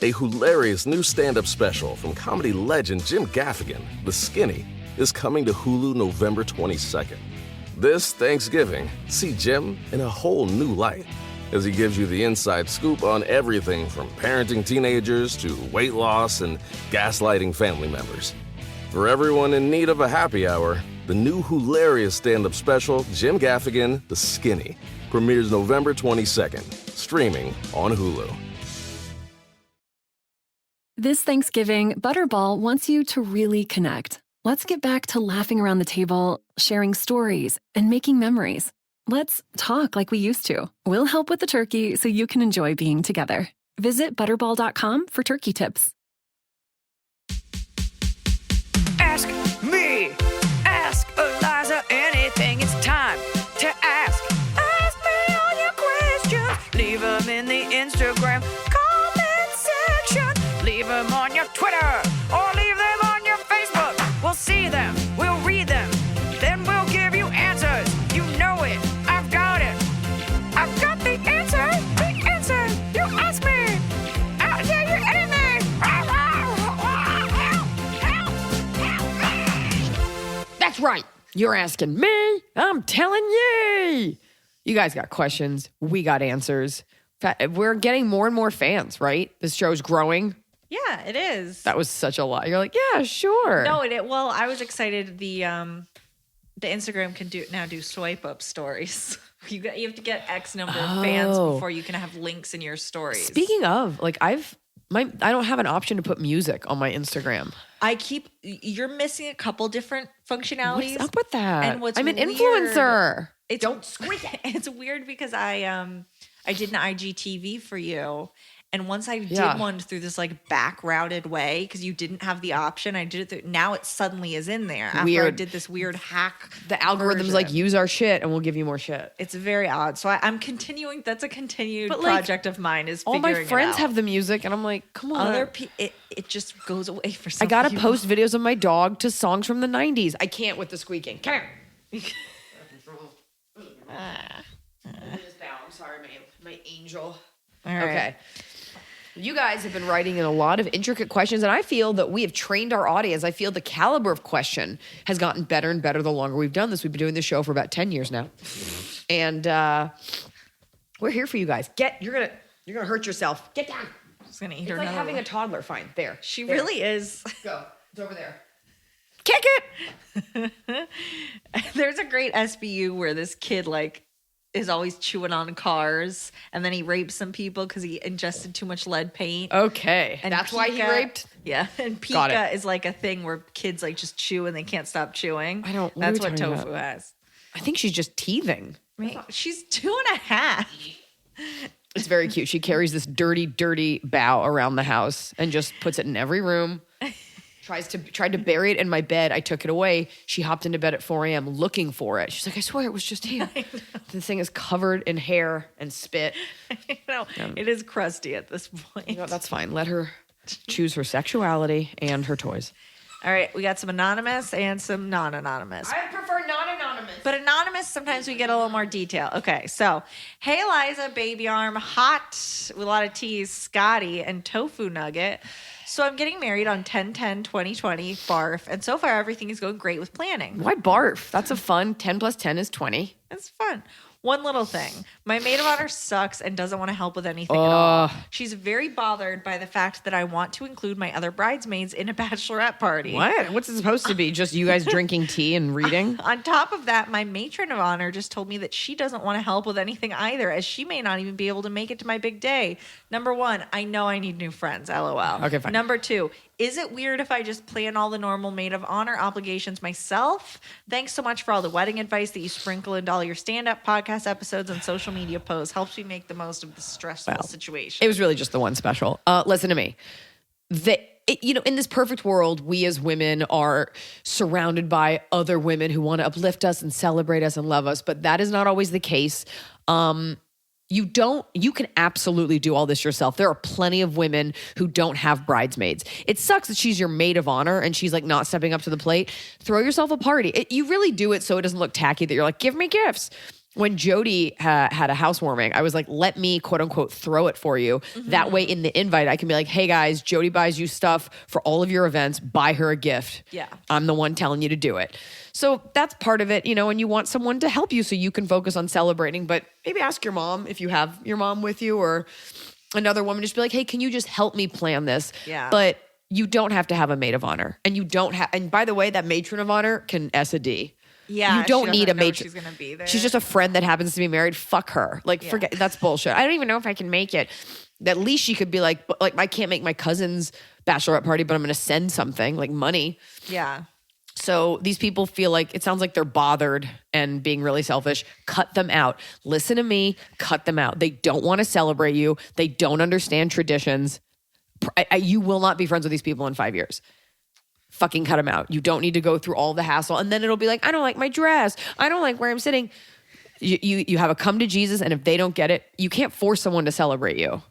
A hilarious new stand-up special from comedy legend Jim Gaffigan, The Skinny, is coming to Hulu November 22nd. This Thanksgiving, see Jim in a whole new light as he gives you the inside scoop on everything from parenting teenagers to weight loss and gaslighting family members. For everyone in need of a happy hour, the new hilarious stand-up special, Jim Gaffigan, The Skinny, premieres November 22nd, streaming on Hulu. This Thanksgiving, Butterball wants you to really connect. Let's get back to laughing around the table, sharing stories, and making memories. Let's talk like we used to. We'll help with the turkey so you can enjoy being together. Visit Butterball.com for turkey tips. Ask me, ask Iliza anything. It's time to ask. Ask me all your questions. Leave them in the Instagram comment section. Leave them on your Twitter or leave them on your Facebook. We'll see them, we'll read them, then we'll give you answers. You know it, I've got it. I've got the answer, the answer. You ask me, I'll tell you anything. That's right. You're asking me. I'm telling you. You guys got questions. We got answers. We're getting more and more fans, right? This show's growing. Yeah, it is. That was such a lot. You're like, yeah, sure. No, well, I was excited. The Instagram can now do swipe up stories. You have to get X number of fans before you can have links in your stories. Speaking of, like, I don't have an option to put music on my Instagram. You're missing a couple different functionalities. What's up with that? And I'm an influencer. Don't squeak it. It's weird because I did an IGTV for you. And once I did one through this like back routed way, because you didn't have the option, I did it now it suddenly is in there. After I did this weird hack. The algorithm's like, use our shit and we'll give you more shit. It's very odd. So I'm continuing. That's a continued project of mine is figuring it out. All my friends have the music and I'm like, come on. It just goes away for some I got to people. post videos of my dog to songs from the 90s. I can't with the squeaking. Come here. I'm sorry, my angel. All right. Okay. You guys have been writing in a lot of intricate questions, and I feel that we have trained our audience. I feel the caliber of question has gotten better and better the longer we've done this. We've been doing this show for about 10 years now. And we're here for you guys. You're gonna hurt yourself. Get down. She's gonna eat it's her like another having one. a toddler. Fine. There. She there. really is. Go. It's over there. Kick it. There's a great SBU where this kid is always chewing on cars, and then he rapes some people because he ingested too much lead paint. Okay. And that's why he raped? Yeah. And Pika is like a thing where kids like just chew and they can't stop chewing. That's what Tofu has. I think she's just teething. She's 2.5. It's very cute. She carries this dirty, dirty bow around the house and just puts it in every room. Tried to bury it in my bed. I took it away. She hopped into bed at 4 a.m. looking for it. She's like, I swear it was just here. The thing is covered in hair and spit. I know. It is crusty at this point. You know, that's fine. Let her choose her sexuality and her toys. All right. We got some anonymous and some non-anonymous. I prefer non-anonymous. But anonymous, sometimes we get a little more detail. Okay. So, hey, Iliza, baby arm, hot with a lot of T's, Scotty, and Tofu Nugget. So I'm getting married on 10/10/2020, barf. And so far, everything is going great with planning. Why barf? That's a fun. 10 plus 10 is 20. It's fun. One little thing. My maid of honor sucks and doesn't want to help with anything at all. She's very bothered by the fact that I want to include my other bridesmaids in a bachelorette party. What? What's it supposed to be? Just you guys drinking tea and reading? On top of that, my matron of honor just told me that she doesn't want to help with anything either, as she may not even be able to make it to my big day. Number one, I know I need new friends, LOL. Okay, fine. Number two, is it weird if I just plan all the normal maid of honor obligations myself? Thanks so much for all the wedding advice that you sprinkle into all your stand-up podcast episodes and social media posts. Helps me make the most of the stressful situation. It was really just the one special. Listen to me. In this perfect world, we as women are surrounded by other women who want to uplift us and celebrate us and love us, but that is not always the case. You can absolutely do all this yourself. There are plenty of women who don't have bridesmaids. It sucks that she's your maid of honor and she's like not stepping up to the plate. Throw yourself a party. You really do it so it doesn't look tacky that you're like, give me gifts. When Jody had a housewarming, I was like, let me quote unquote throw it for you. That way in the invite, I can be like, hey guys, Jody buys you stuff for all of your events. Buy her a gift. Yeah. I'm the one telling you to do it. So that's part of it, and you want someone to help you so you can focus on celebrating. But maybe ask your mom if you have your mom with you or another woman. Just be like, hey, can you just help me plan this? Yeah. But you don't have to have a maid of honor. And you don't have, and by the way, that matron of honor can S a D. Yeah, you don't need a matron. She's gonna be there. She's just a friend that happens to be married. Fuck her. Forget, that's bullshit. I don't even know if I can make it. At least she could be like, I can't make my cousin's bachelorette party, but I'm going to send something like money. Yeah. So these people feel like, it sounds like they're bothered and being really selfish. Cut them out. Listen to me. Cut them out. They don't want to celebrate you. They don't understand traditions. You will not be friends with these people in 5 years. Fucking cut them out. You don't need to go through all the hassle. And then it'll be like, I don't like my dress. I don't like where I'm sitting. You have a come to Jesus, and if they don't get it, you can't force someone to celebrate you.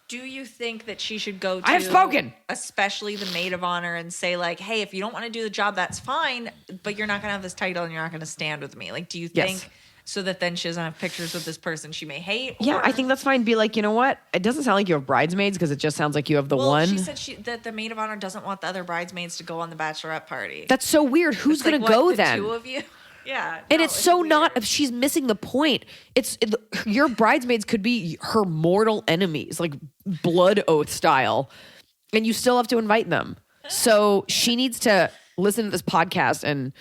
Do you think that she should go to, I have spoken, especially the maid of honor, and say like, hey, if you don't want to do the job, that's fine, but you're not going to have this title and you're not going to stand with me? Like, do you think so that then she doesn't have pictures with this person she may hate? Yeah, I think that's fine. Be like, you know what? It doesn't sound like you have bridesmaids because it just sounds like you have the one. She said that the maid of honor doesn't want the other bridesmaids to go on the bachelorette party. That's so weird. Who's going to go then? The two of you? Yeah. And it's so not, she's missing the point. Your bridesmaids could be her mortal enemies, like blood oath style, and you still have to invite them. So she needs to listen to this podcast and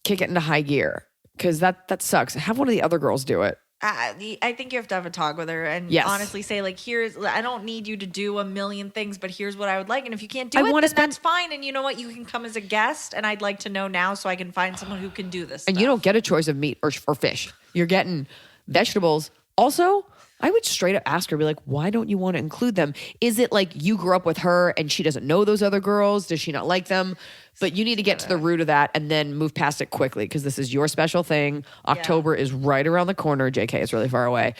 kick it into high gear, because that sucks. Have one of the other girls do it. I think you have to have a talk with her and honestly say like, I don't need you to do a million things, but here's what I would like. And if you can't do it, then that's fine. And you know what? You can come as a guest, and I'd like to know now so I can find someone who can do this And stuff. You don't get a choice of meat or fish. You're getting vegetables. Also, I would straight up ask her, be like, why don't you want to include them? Is it like you grew up with her and she doesn't know those other girls? Does she not like them? But you need to get to the root of that and then move past it quickly, because this is your special thing. October is right around the corner. JK, it's really far away.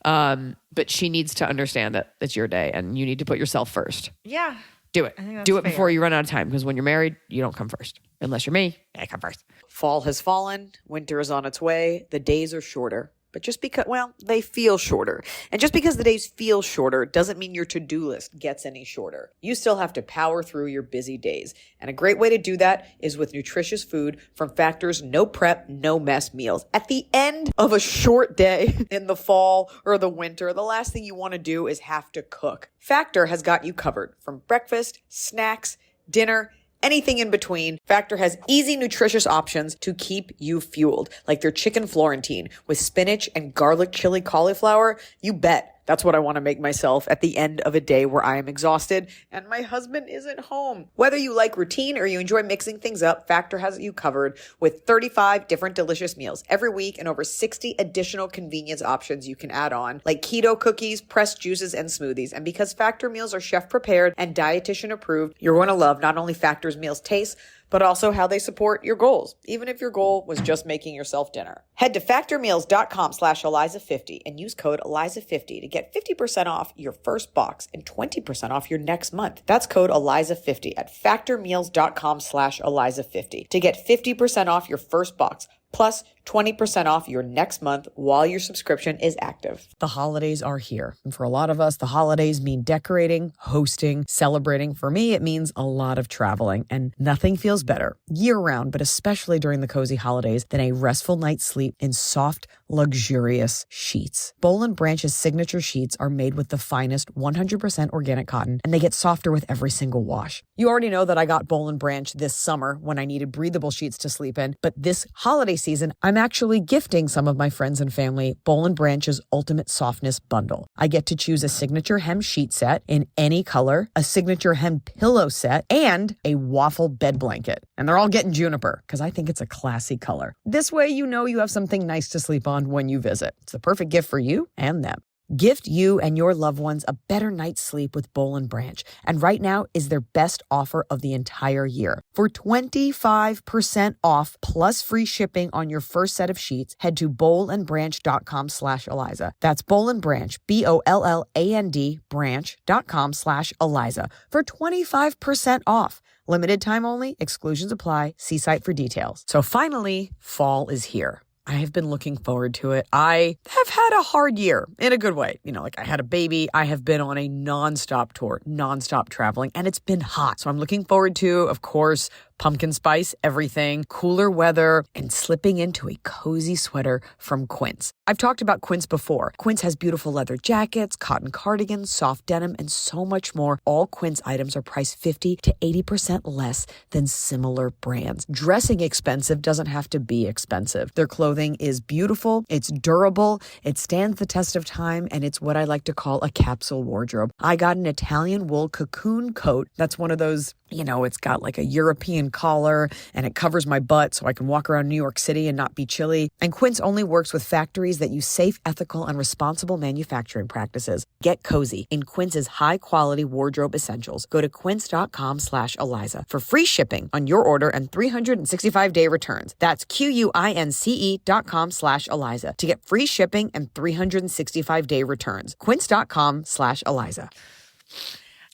But she needs to understand that it's your day and you need to put yourself first. Yeah. Do it. Do it before you run out of time, because when you're married, you don't come first. Unless you're me, I come first. Fall has fallen. Winter is on its way. The days are shorter. But just because, they feel shorter. And just because the days feel shorter doesn't mean your to-do list gets any shorter. You still have to power through your busy days. And a great way to do that is with nutritious food from Factor's no prep, no mess meals. At the end of a short day in the fall or the winter, the last thing you want to do is have to cook. Factor has got you covered from breakfast, snacks, dinner, anything in between. Factor has easy, nutritious options to keep you fueled, like their chicken Florentine with spinach and garlic chili cauliflower. You bet. That's what I want to make myself at the end of a day where I am exhausted and my husband isn't home. Whether you like routine or you enjoy mixing things up, Factor has you covered with 35 different delicious meals every week and over 60 additional convenience options you can add on, like keto cookies, pressed juices, and smoothies. And because Factor meals are chef prepared and dietitian approved, you're going to love not only Factor's meals taste, but also how they support your goals, even if your goal was just making yourself dinner. Head to factormeals.com/Iliza50 and use code Iliza50 to get 50% off your first box and 20% off your next month. That's code Iliza50 at factormeals.com/Iliza50 to get 50% off your first box, plus 20% off your next month while your subscription is active. The holidays are here. And for a lot of us, the holidays mean decorating, hosting, celebrating. For me, it means a lot of traveling, and nothing feels better year-round, but especially during the cozy holidays, than a restful night's sleep in soft, luxurious sheets. Boll & Branch's signature sheets are made with the finest 100% organic cotton, and they get softer with every single wash. You already know that I got Boll & Branch this summer when I needed breathable sheets to sleep in, but this holiday season, I'm actually gifting some of my friends and family Boll & Branch's Ultimate Softness Bundle. I get to choose a signature hem sheet set in any color, a signature hem pillow set, and a waffle bed blanket. And they're all getting juniper because I think it's a classy color. This way you know you have something nice to sleep on when you visit. It's the perfect gift for you and them. Gift you and your loved ones a better night's sleep with Boll & Branch. And right now is their best offer of the entire year. For 25% off plus free shipping on your first set of sheets, head to bollandbranch.com/Iliza. That's Boll & Branch, BOLLAND branch.com/Iliza for 25% off. Limited time only, exclusions apply. See site for details. So finally, fall is here. I have been looking forward to it. I have had a hard year in a good way. Like I had a baby. I have been on a nonstop tour, nonstop traveling, and it's been hot. So I'm looking forward to, of course, pumpkin spice, everything, cooler weather, and slipping into a cozy sweater from Quince. I've talked about Quince before. Quince has beautiful leather jackets, cotton cardigans, soft denim, and so much more. All Quince items are priced 50 to 80% less than similar brands. Dressing expensive doesn't have to be expensive. Their clothing is beautiful, it's durable, it stands the test of time, and it's what I like to call a capsule wardrobe. I got an Italian wool cocoon coat. That's one of those, it's got like a European collar and it covers my butt so I can walk around New York City and not be chilly. And Quince only works with factories that use safe, ethical, and responsible manufacturing practices. Get cozy in Quince's high-quality wardrobe essentials. Go to quince.com/Iliza for free shipping on your order and 365-day returns. That's QUINCE.com/Iliza to get free shipping and 365-day returns. Quince.com/Iliza.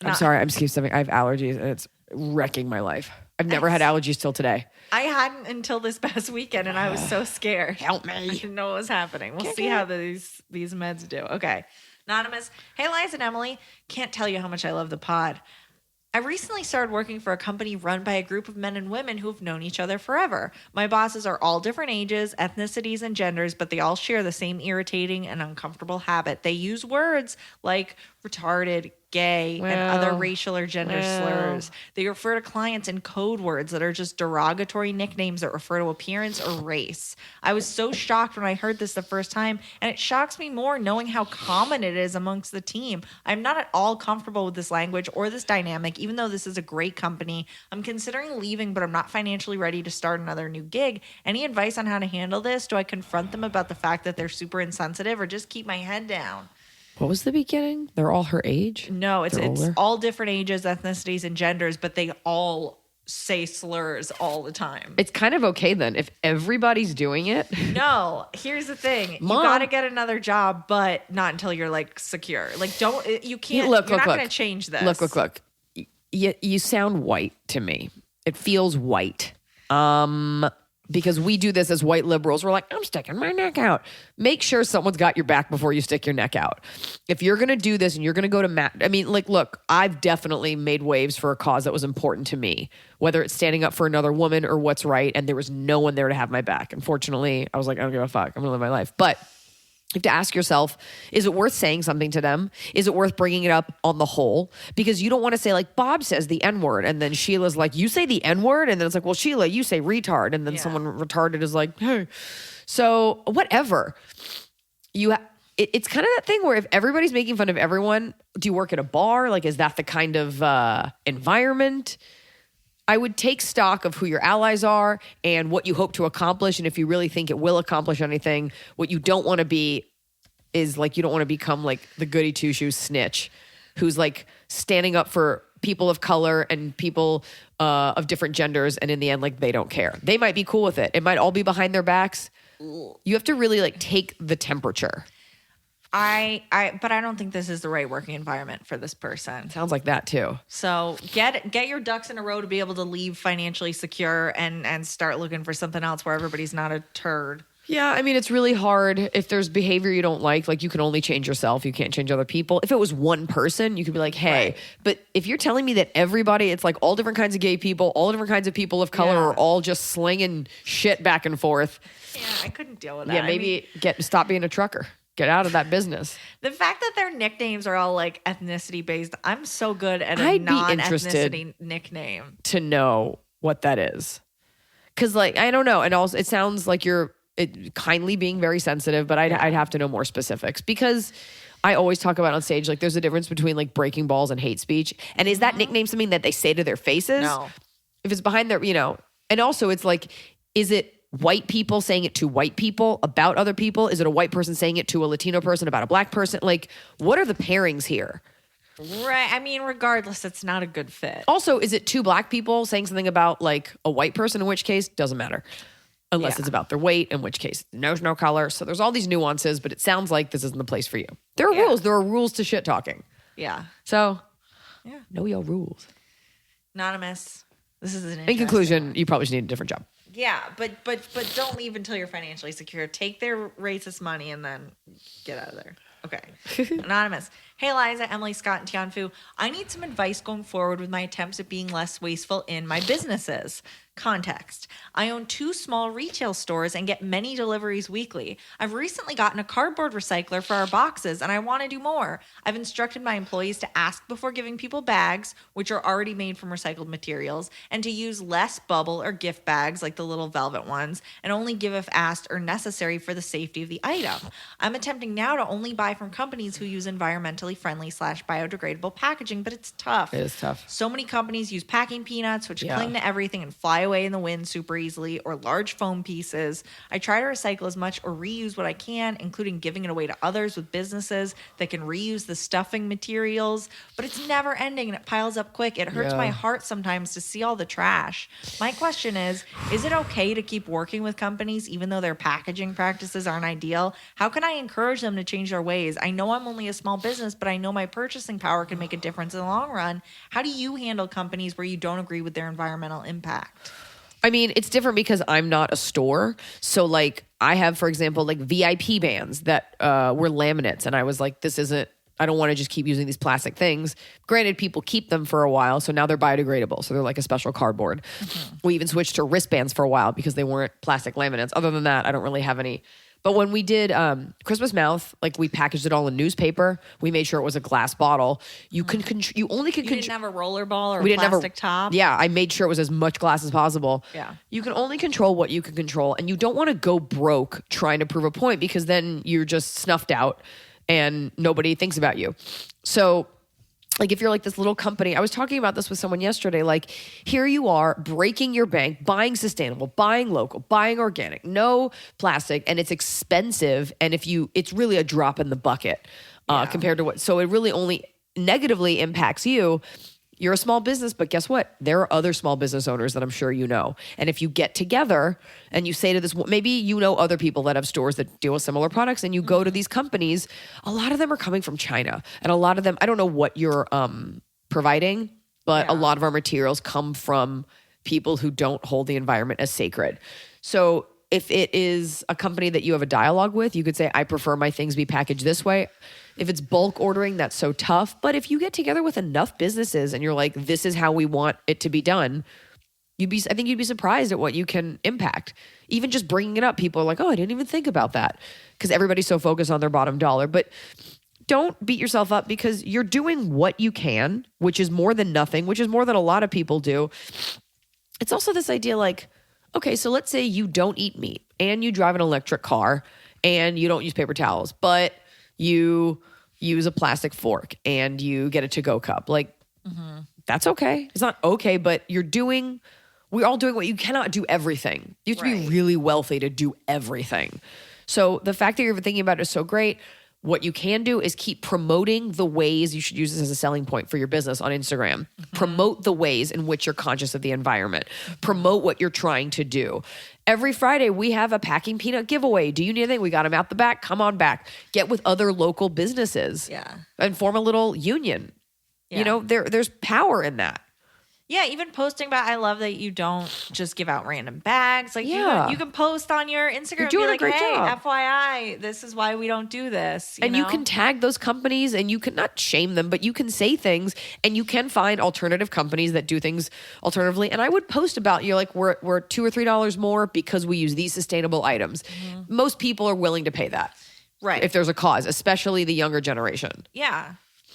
I'm sorry. I'm excuse something. I have allergies and it's wrecking my life. I've never had allergies till today. I hadn't until this past weekend, and I was so scared. Help me. I didn't know what was happening. We'll see how these meds do. Okay. Anonymous. Hey, Liza and Emily. Can't tell you how much I love the pod. I recently started working for a company run by a group of men and women who've known each other forever. My bosses are all different ages, ethnicities, and genders, but they all share the same irritating and uncomfortable habit. They use words like retarded, gay, and other racial or gender slurs. They refer to clients in code words that are just derogatory nicknames that refer to appearance or race. I was so shocked when I heard this the first time, and it shocks me more knowing how common it is amongst the team. I'm not at all comfortable with this language or this dynamic, even though this is a great company. I'm considering leaving, but I'm not financially ready to start another new gig. Any advice on how to handle this? Do I confront them about the fact that they're super insensitive, or just keep my head down? What was the beginning? They're all her age? No, it's all different ages, ethnicities, and genders, but they all say slurs all the time. It's kind of okay then if everybody's doing it. No, here's the thing. Mom. You got to get another job, but not until you're like secure. Like you can't, you're not going to change this. Look. You sound white to me. It feels white. Because we do this as white liberals. We're like, I'm sticking my neck out. Make sure someone's got your back before you stick your neck out. If you're going to do this and you're going to go to look, I've definitely made waves for a cause that was important to me, whether it's standing up for another woman or what's right. And there was no one there to have my back. Unfortunately, I was like, I don't give a fuck. I'm going to live my life. But you have to ask yourself, is it worth saying something to them? Is it worth bringing it up on the whole? Because you don't want to say like, Bob says the N-word. And then Sheila's like, you say the N-word? And then it's like, well, Sheila, you say retard. And then someone retarded is like, hey. So whatever. It's kind of that thing where if everybody's making fun of everyone, do you work at a bar? Like, is that the kind of environment? I would take stock of who your allies are and what you hope to accomplish. And if you really think it will accomplish anything, what you don't want to be is like, you don't want to become like the goody two shoes snitch who's like standing up for people of color and people of different genders. And in the end, like they don't care. They might be cool with it. It might all be behind their backs. You have to really like take the temperature. But I don't think this is the right working environment for this person. Sounds like that too. So get your ducks in a row to be able to leave financially secure and start looking for something else where everybody's not a turd. Yeah, I mean, it's really hard. If there's behavior you don't like you can only change yourself. You can't change other people. If it was one person, you could be like, hey. Right. But if you're telling me that everybody, it's like all different kinds of gay people, all different kinds of people of color are all just slinging shit back and forth. Yeah, I couldn't deal with that. Yeah, maybe stop being a trucker. Get out of that business. The fact that their nicknames are all like ethnicity based, I'm so good at a non-ethnicity nickname. To know what that is. Because like, I don't know. And also it sounds like you're kindly being very sensitive, but I'd have to know more specifics because I always talk about on stage, like there's a difference between like breaking balls and hate speech. And is that nickname something that they say to their faces? No. If it's behind their, and also it's like, is it white people saying it to white people about other people? Is it a white person saying it to a Latino person about a black person? Like, what are the pairings here? Right. I mean, regardless, it's not a good fit. Also, is it two black people saying something about like a white person, in which case doesn't matter. Unless it's about their weight, in which case there's no color. So there's all these nuances, but it sounds like this isn't the place for you. There are rules. There are rules to shit talking. Yeah. So know your rules. Anonymous. This is an in conclusion, you probably just need a different job. Yeah, but don't leave until you're financially secure. Take their racist money and then get out of there. Okay. Anonymous. Hey, Liza, Emily, Scott, and Tianfu. I need some advice going forward with my attempts at being less wasteful in my businesses. Context. I own 2 small retail stores and get many deliveries weekly. I've recently gotten a cardboard recycler for our boxes, and I want to do more. I've instructed my employees to ask before giving people bags, which are already made from recycled materials, and to use less bubble or gift bags like the little velvet ones, and only give if asked or necessary for the safety of the item. I'm attempting now to only buy from companies who use environmentally friendly / biodegradable packaging, but it's tough. It is tough. So many companies use packing peanuts, which cling to everything and fly away in the wind super easily, or large foam pieces. I try to recycle as much or reuse what I can, including giving it away to others with businesses that can reuse the stuffing materials, but it's never ending and it piles up quick. It hurts my heart sometimes to see all the trash. My question is it okay to keep working with companies even though their packaging practices aren't ideal? How can I encourage them to change their ways? I know I'm only a small business, but I know my purchasing power can make a difference in the long run. How do you handle companies where you don't agree with their environmental impact? I mean, it's different because I'm not a store. So like I have, for example, like VIP bands that were laminates. And I was like, I don't want to just keep using these plastic things. Granted, people keep them for a while. So now they're biodegradable. So they're like a special cardboard. Mm-hmm. We even switched to wristbands for a while because they weren't plastic laminates. Other than that, I don't really have any. But when we did Christmas Mouth, like we packaged it all in newspaper. We made sure it was a glass bottle. You can you only can. You didn't have a roller ball or we a plastic top. Yeah, I made sure it was as much glass as possible. Yeah, you can only control what you can control, and you don't want to go broke trying to prove a point because then you're just snuffed out and nobody thinks about you. So. Like if you're like this little company, I was talking about this with someone yesterday, like here you are breaking your bank, buying sustainable, buying local, buying organic, no plastic, and it's expensive. And it's really a drop in the bucket compared to so it really only negatively impacts you. You're a small business, but guess what? There are other small business owners that I'm sure you know. And if you get together and you say to this, maybe you know other people that have stores that deal with similar products and you go to these companies, a lot of them are coming from China. And a lot of them, I don't know what you're providing, but a lot of our materials come from people who don't hold the environment as sacred. So if it is a company that you have a dialogue with, you could say, I prefer my things be packaged this way. If it's bulk ordering, that's so tough. But if you get together with enough businesses and you're like, this is how we want it to be done, I think you'd be surprised at what you can impact. Even just bringing it up, people are like, oh, I didn't even think about that. Because everybody's so focused on their bottom dollar. But don't beat yourself up because you're doing what you can, which is more than nothing, which is more than a lot of people do. It's also this idea like, okay, so let's say you don't eat meat and you drive an electric car and you don't use paper towels, but you use a plastic fork and you get a to-go cup. Like, that's okay. It's not okay, but we're all doing what you cannot do everything. You have to be really wealthy to do everything. So the fact that you're thinking about it is so great. What you can do is keep promoting the ways. You should use this as a selling point for your business on Instagram. Promote the ways in which you're conscious of the environment. Promote what you're trying to do. Every Friday, we have a packing peanut giveaway. Do you need anything? We got them out the back. Come on back. Get with other local businesses. And form a little union. You know, there's power in that. Yeah, even posting about, I love that you don't just give out random bags. Like you can post on your Instagram and be like, hey, job. FYI, this is why we don't do this. You can tag those companies and you can not shame them, but you can say things and you can find alternative companies that do things alternatively. And I would post about, you're like, we're $2 or $3 more because we use these sustainable items. Most people are willing to pay that. Right. If there's a cause, especially the younger generation. Yeah.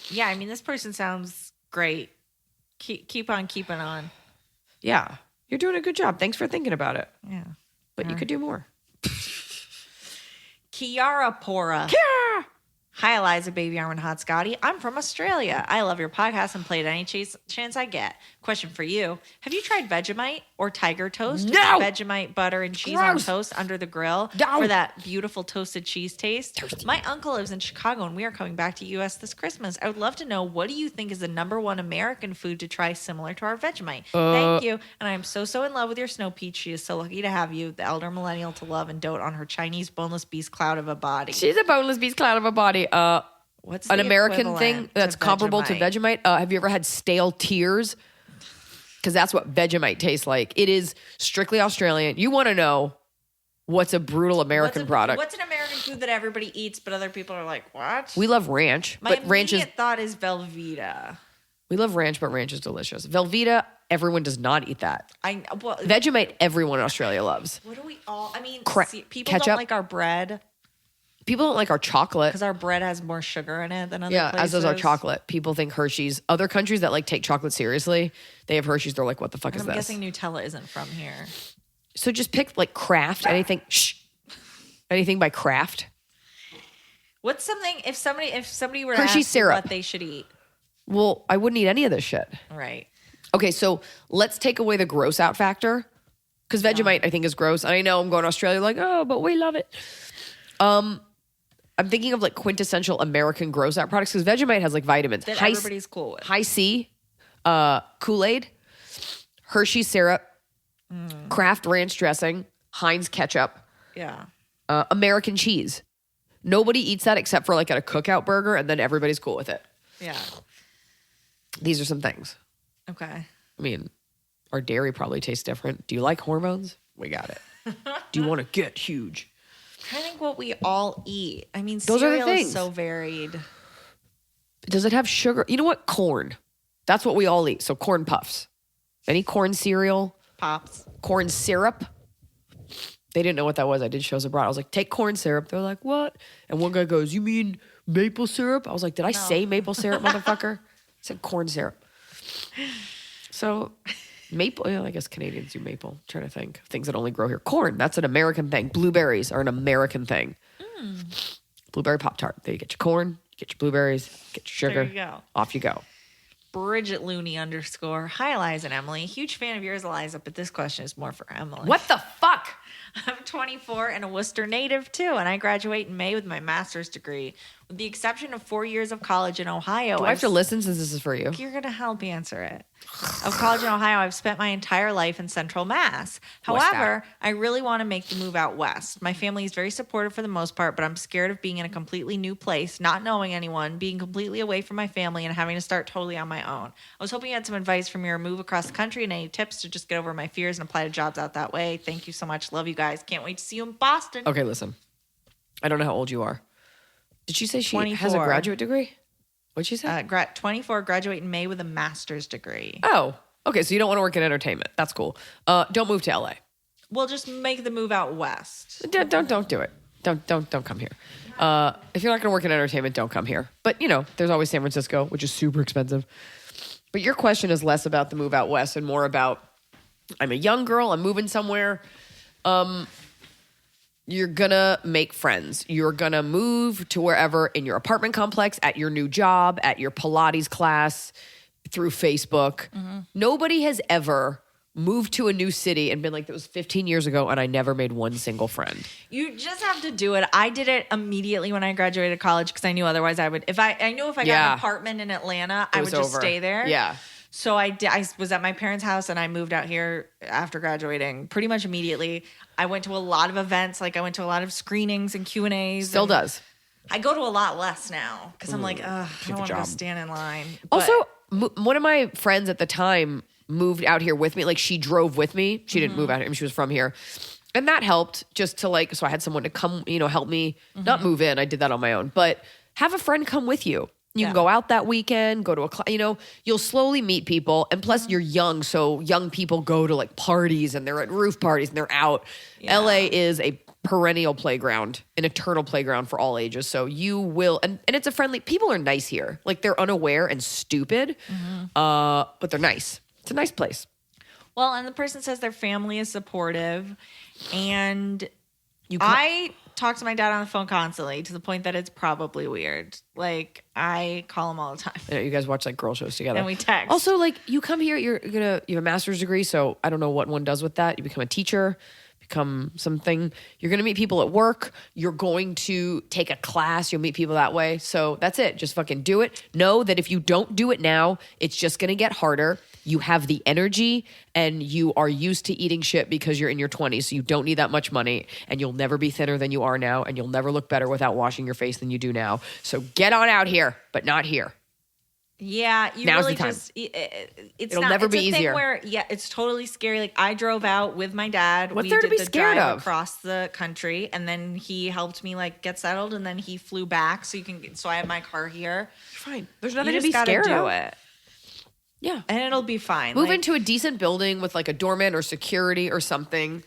Yeah, I mean, this person sounds great. Keep on keeping on. Yeah. You're doing a good job. Thanks for thinking about it. Yeah. But you could do more. Kiara Pora. Kiara! Hi, Iliza, Baby Arm, and Hot Scotty. I'm from Australia. I love your podcast and play it any chance I get. Question for you. Have you tried Vegemite or Tiger Toast? No! Vegemite, butter, and cheese on toast under the grill for that beautiful toasted cheese taste. Toasty. My uncle lives in Chicago, and we are coming back to U.S. this Christmas. I would love to know, what do you think is the #1 American food to try similar to our Vegemite? Thank you. And I am so in love with your Snow Peach. She is so lucky to have you, the elder millennial to love and dote on her Chinese boneless beast cloud of a body. She's a boneless beast cloud of a body. What's an American thing that's to comparable to Vegemite? Have you ever had stale tears? because that's what Vegemite tastes like. It is strictly Australian. You want to know what's a brutal American product? What's an American food that everybody eats, but other people are like, what? We love ranch, My but ranch is. immediate thought is Velveeta. We love ranch, but ranch is delicious. Velveeta, everyone does not eat that. Well, Vegemite, everyone in Australia loves. what do we all? I mean, people ketchup. don't like our bread People don't like our chocolate. because our bread has more sugar in it than other Yeah, places. as does our chocolate. People think Hershey's. Other countries that like take chocolate seriously, they have Hershey's. They're like, what the fuck And is I'm this? guessing Nutella isn't from here. So just pick like Kraft, anything. Anything by Kraft. What's something if somebody were to Hershey ask you syrup. what they should eat? Well, I wouldn't eat any of this shit. Right. Okay, so let's take away the gross out factor. Because Vegemite, I think, is gross. And I know I'm going to Australia like, oh, but we love it. I'm thinking of like quintessential American gross out products because Vegemite has like vitamins. That everybody's cool with. High C, Kool-Aid, Hershey syrup, Kraft ranch dressing, Heinz ketchup, Yeah. American cheese. Nobody eats that except for like at a cookout burger, and then everybody's cool with it. Yeah. These are some things. Okay. I mean, our dairy probably tastes different. Do you like hormones? We got it. Do you want to get huge? I think what we all eat. I mean, Those are the cereal is things. so varied. Does it have sugar? You know what? Corn. That's what we all eat. So corn puffs. Any corn cereal? Pops. Corn syrup? They didn't know what that was. I did shows abroad. I was like, take corn syrup. They're like, what? And one guy goes, you mean maple syrup? I was like, did I say maple syrup, motherfucker? I said corn syrup. So maple, I guess Canadians do maple. I'm trying to think of things that only grow here. Corn, that's an American thing. Blueberries are an American thing. Blueberry Pop-Tart. There you get your corn, you get your blueberries, get your sugar. There you go. Off you go. Bridget Looney _ Hi, Eliza and Emily. Huge fan of yours, Eliza, but this question is more for Emily. What the fuck? I'm 24 and a Worcester native too, and I graduate in May with my master's degree. With the exception of 4 years of college in Ohio, Do I have to listen since this is for you? You're going to help answer it. Of college in Ohio, I've spent my entire life in Central Mass. However, I really want to make the move out west. My family is very supportive for the most part, but I'm scared of being in a completely new place, not knowing anyone, being completely away from my family, and having to start totally on my own. I was hoping you had some advice from your move across the country and any tips to just get over my fears and apply to jobs out that way. Thank you so much. Love you guys. Can't wait to see you in Boston. Okay, listen. I don't know how old you are. Did she say she 24. has a graduate degree? What'd she say? 24, graduate in May with a master's degree. Oh, okay. So you don't want to work in entertainment. That's cool. Don't move to LA. We'll just make the move out west. Don't do it. Don't come here. If you're not going to work in entertainment, don't come here. But there's always San Francisco, which is super expensive. But your question is less about the move out west and more about I'm a young girl. I'm moving somewhere. You're gonna make friends. You're gonna move to wherever in your apartment complex, at your new job, at your Pilates class, through Facebook. Nobody has ever moved to a new city and been like, that was 15 years ago and I never made one single friend. You just have to do it. I did it immediately when I graduated college because I knew otherwise I would. I knew if I got Yeah. an apartment in Atlanta, It I was would just over. stay there. Yeah. So I was at my parents' house and I moved out here after graduating pretty much immediately. I went to a lot of events. Like I went to a lot of screenings and Q&As. Still and does. I go to a lot less now because I'm like, I don't want to go job. stand in line. Also, one of my friends at the time moved out here with me. Like she drove with me. She didn't move out here. I mean, she was from here. And that helped just to so I had someone to come, help me not move in. I did that on my own, but have a friend come with you. You can go out that weekend, go to a class, you'll slowly meet people. And plus you're young. So young people go to like parties and they're at roof parties and they're out. Yeah. LA is a perennial playground, an eternal playground for all ages. So you will, and it's a friendly, people are nice here. Like they're unaware and stupid, but they're nice. It's a nice place. Well, and the person says their family is supportive. And I talk to my dad on the phone constantly to the point that it's probably weird. Like I call him all the time. You guys watch like girl shows together. And we text. Also, like you come here, you have a master's degree. So I don't know what one does with that. You become a teacher, become something. You're going to meet people at work. You're going to take a class. You'll meet people that way. So that's it. Just fucking do it. Know that if you don't do it now, it's just going to get harder. You have the energy and you are used to eating shit because you're in your 20s. So you don't need that much money and you'll never be thinner than you are now. And you'll never look better without washing your face than you do now. So get on out here, but not here. Yeah, you Now's really the time. just it's It'll not, never it's be a thing easier. where it's totally scary. Like I drove out with my dad. What's We there to did be the scared drive of? across the country, and then he helped me like get settled, and then he flew back. So I have my car here. Fine. There's You nothing to just be gotta scared do of. it, Yeah. and it'll be fine. Move Like, into a decent building with like a doorman or security or something.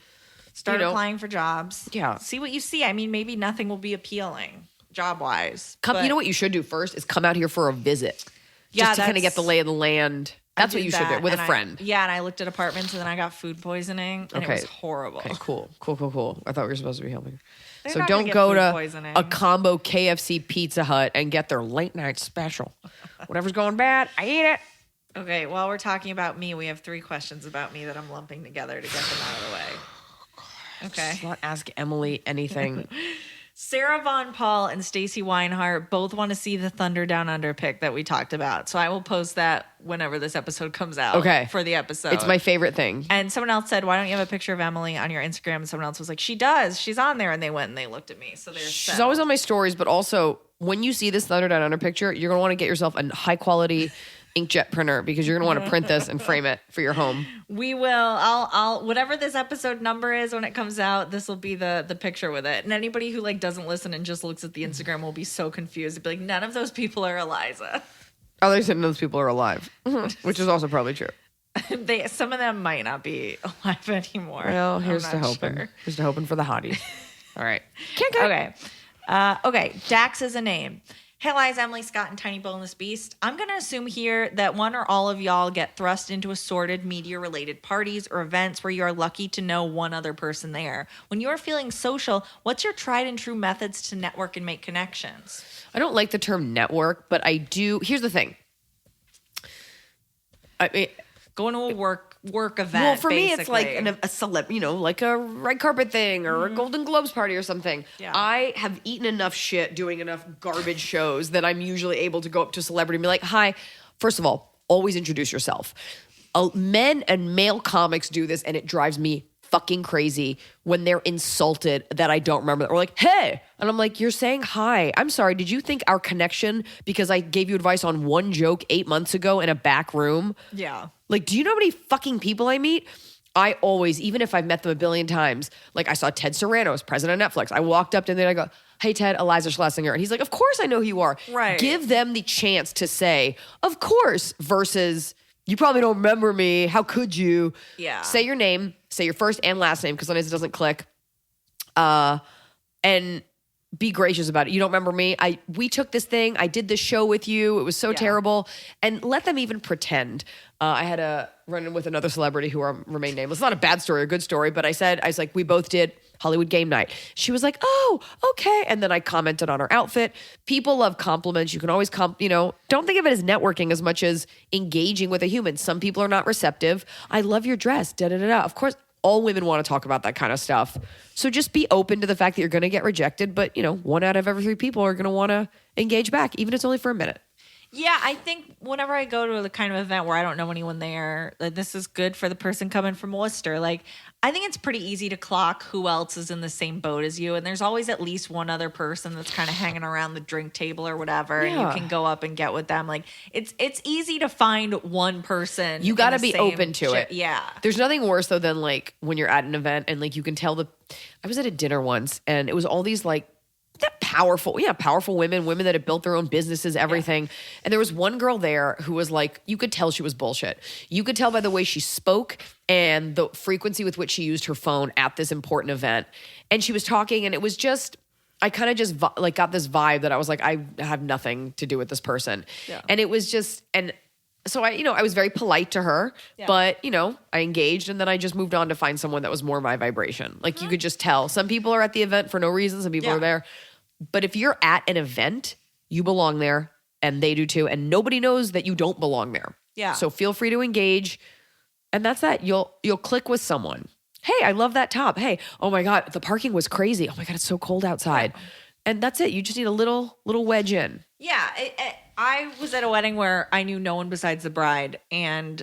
start you know. applying for jobs. Yeah. See what you see. I mean, maybe nothing will be appealing job wise. You know what you should do first is come out here for a visit. Yeah, Just to kind of get that's- the lay of the land. That's what you should do with a friend. And I looked at apartments, and then I got food poisoning, and it was horrible. Okay, cool. I thought we were supposed to be helping. They're So not gonna don't get go food to poisoning. a combo KFC Pizza Hut and get their late night special. Whatever's going bad, I eat it. Okay, while we're talking about me, we have 3 questions about me that I'm lumping together to get them out of the way. Okay. Let's not ask Emily anything. Sarah Von Paul and Stacey Weinhart both want to see the Thunder Down Under pick that we talked about. So I will post that whenever this episode comes out. Okay. For the episode. It's my favorite thing. And someone else said, "Why don't you have a picture of Emily on your Instagram?" And someone else was like, "She does. She's on there." And they went and they looked at me. So there's She's always on my stories, but also when you see this Thunder Down Under picture, you're going to want to get yourself a high quality inkjet printer because you're going to want to print this and frame it for your home. We will. I'll whatever this episode number is when it comes out, this will be the picture with it. And anybody who like doesn't listen and just looks at the Instagram will be so confused. It'll be like, none of those people are Eliza. Others said those people are alive, which is also probably true. Some of them might not be alive anymore. Well, here's I'm to not hoping. sure. Here's to hoping for the hotties. All right. Okay. Okay. Dax is a name. Hey, Liza, Emily, Scott, and Tiny Boneless Beast. I'm going to assume here that one or all of y'all get thrust into assorted media-related parties or events where you are lucky to know one other person there. When you are feeling social, what's your tried and true methods to network and make connections? I don't like the term network, but I do. Here's the thing. I mean, Going to a work event. well, for me, it's like basically. a celeb, like a red carpet thing or a Golden Globes party or something. Yeah. I have eaten enough shit doing enough garbage shows that I'm usually able to go up to a celebrity and be like, "Hi." First of all, always introduce yourself. Men and male comics do this, and it drives me fucking crazy when they're insulted that I don't remember. Or like, "Hey," and I'm like, "You're saying hi. I'm sorry. Did you think our connection because I gave you advice on one joke 8 months ago in a back room?" Yeah. Like, do you know how many fucking people I meet? I always, even if I've met them a billion times, like I saw Ted Sarandos, president of Netflix. I walked up to him and I go, "Hey, Ted, Iliza Schlesinger." And he's like, "Of course I know who you are." Right. Give them the chance to say, "Of course," versus, "You probably don't remember me. How could you?" Yeah. Say your name, say your first and last name, because sometimes it doesn't click. And be gracious about it. "You don't remember me. We took this thing. I did this show with you. It was so terrible." And let them even pretend. I had a run-in with another celebrity who remain nameless. It's not a bad story or a good story, but I was like, we both did Hollywood Game Night. She was like, "Oh, okay." And then I commented on her outfit. People love compliments. You can always don't think of it as networking as much as engaging with a human. Some people are not receptive. "I love your dress. Da da da da." Of course, all women want to talk about that kind of stuff. So just be open to the fact that you're going to get rejected, but 1 out of every 3 people are going to want to engage back, even if it's only for a minute. Yeah, I think whenever I go to the kind of event where I don't know anyone there, like this is good for the person coming from Worcester. Like, I think it's pretty easy to clock who else is in the same boat as you. And there's always at least one other person that's kind of hanging around the drink table or whatever. And you can go up and get with them. Like, it's easy to find one person. You got to be open to it. Yeah. There's nothing worse though than like when you're at an event and like you can tell I was at a dinner once and it was all these like powerful women that had built their own businesses, everything. Yeah. And there was one girl there who was like, you could tell she was bullshit. You could tell by the way she spoke and the frequency with which she used her phone at this important event. And she was talking and it was just, I kind of just like got this vibe that I was like, I have nothing to do with this person. Yeah. And it was just, and so I was very polite to her, but I engaged and then I just moved on to find someone that was more my vibration. Like you could just tell. Some people are at the event for no reason. Some people are there. But if you're at an event, you belong there and they do too. And nobody knows that you don't belong there. Yeah. So feel free to engage. And that's that. You'll click with someone. "Hey, I love that top. Hey, oh my God, the parking was crazy. Oh my God, it's so cold outside." Yeah. And that's it. You just need a little wedge in. Yeah. I was at a wedding where I knew no one besides the bride. And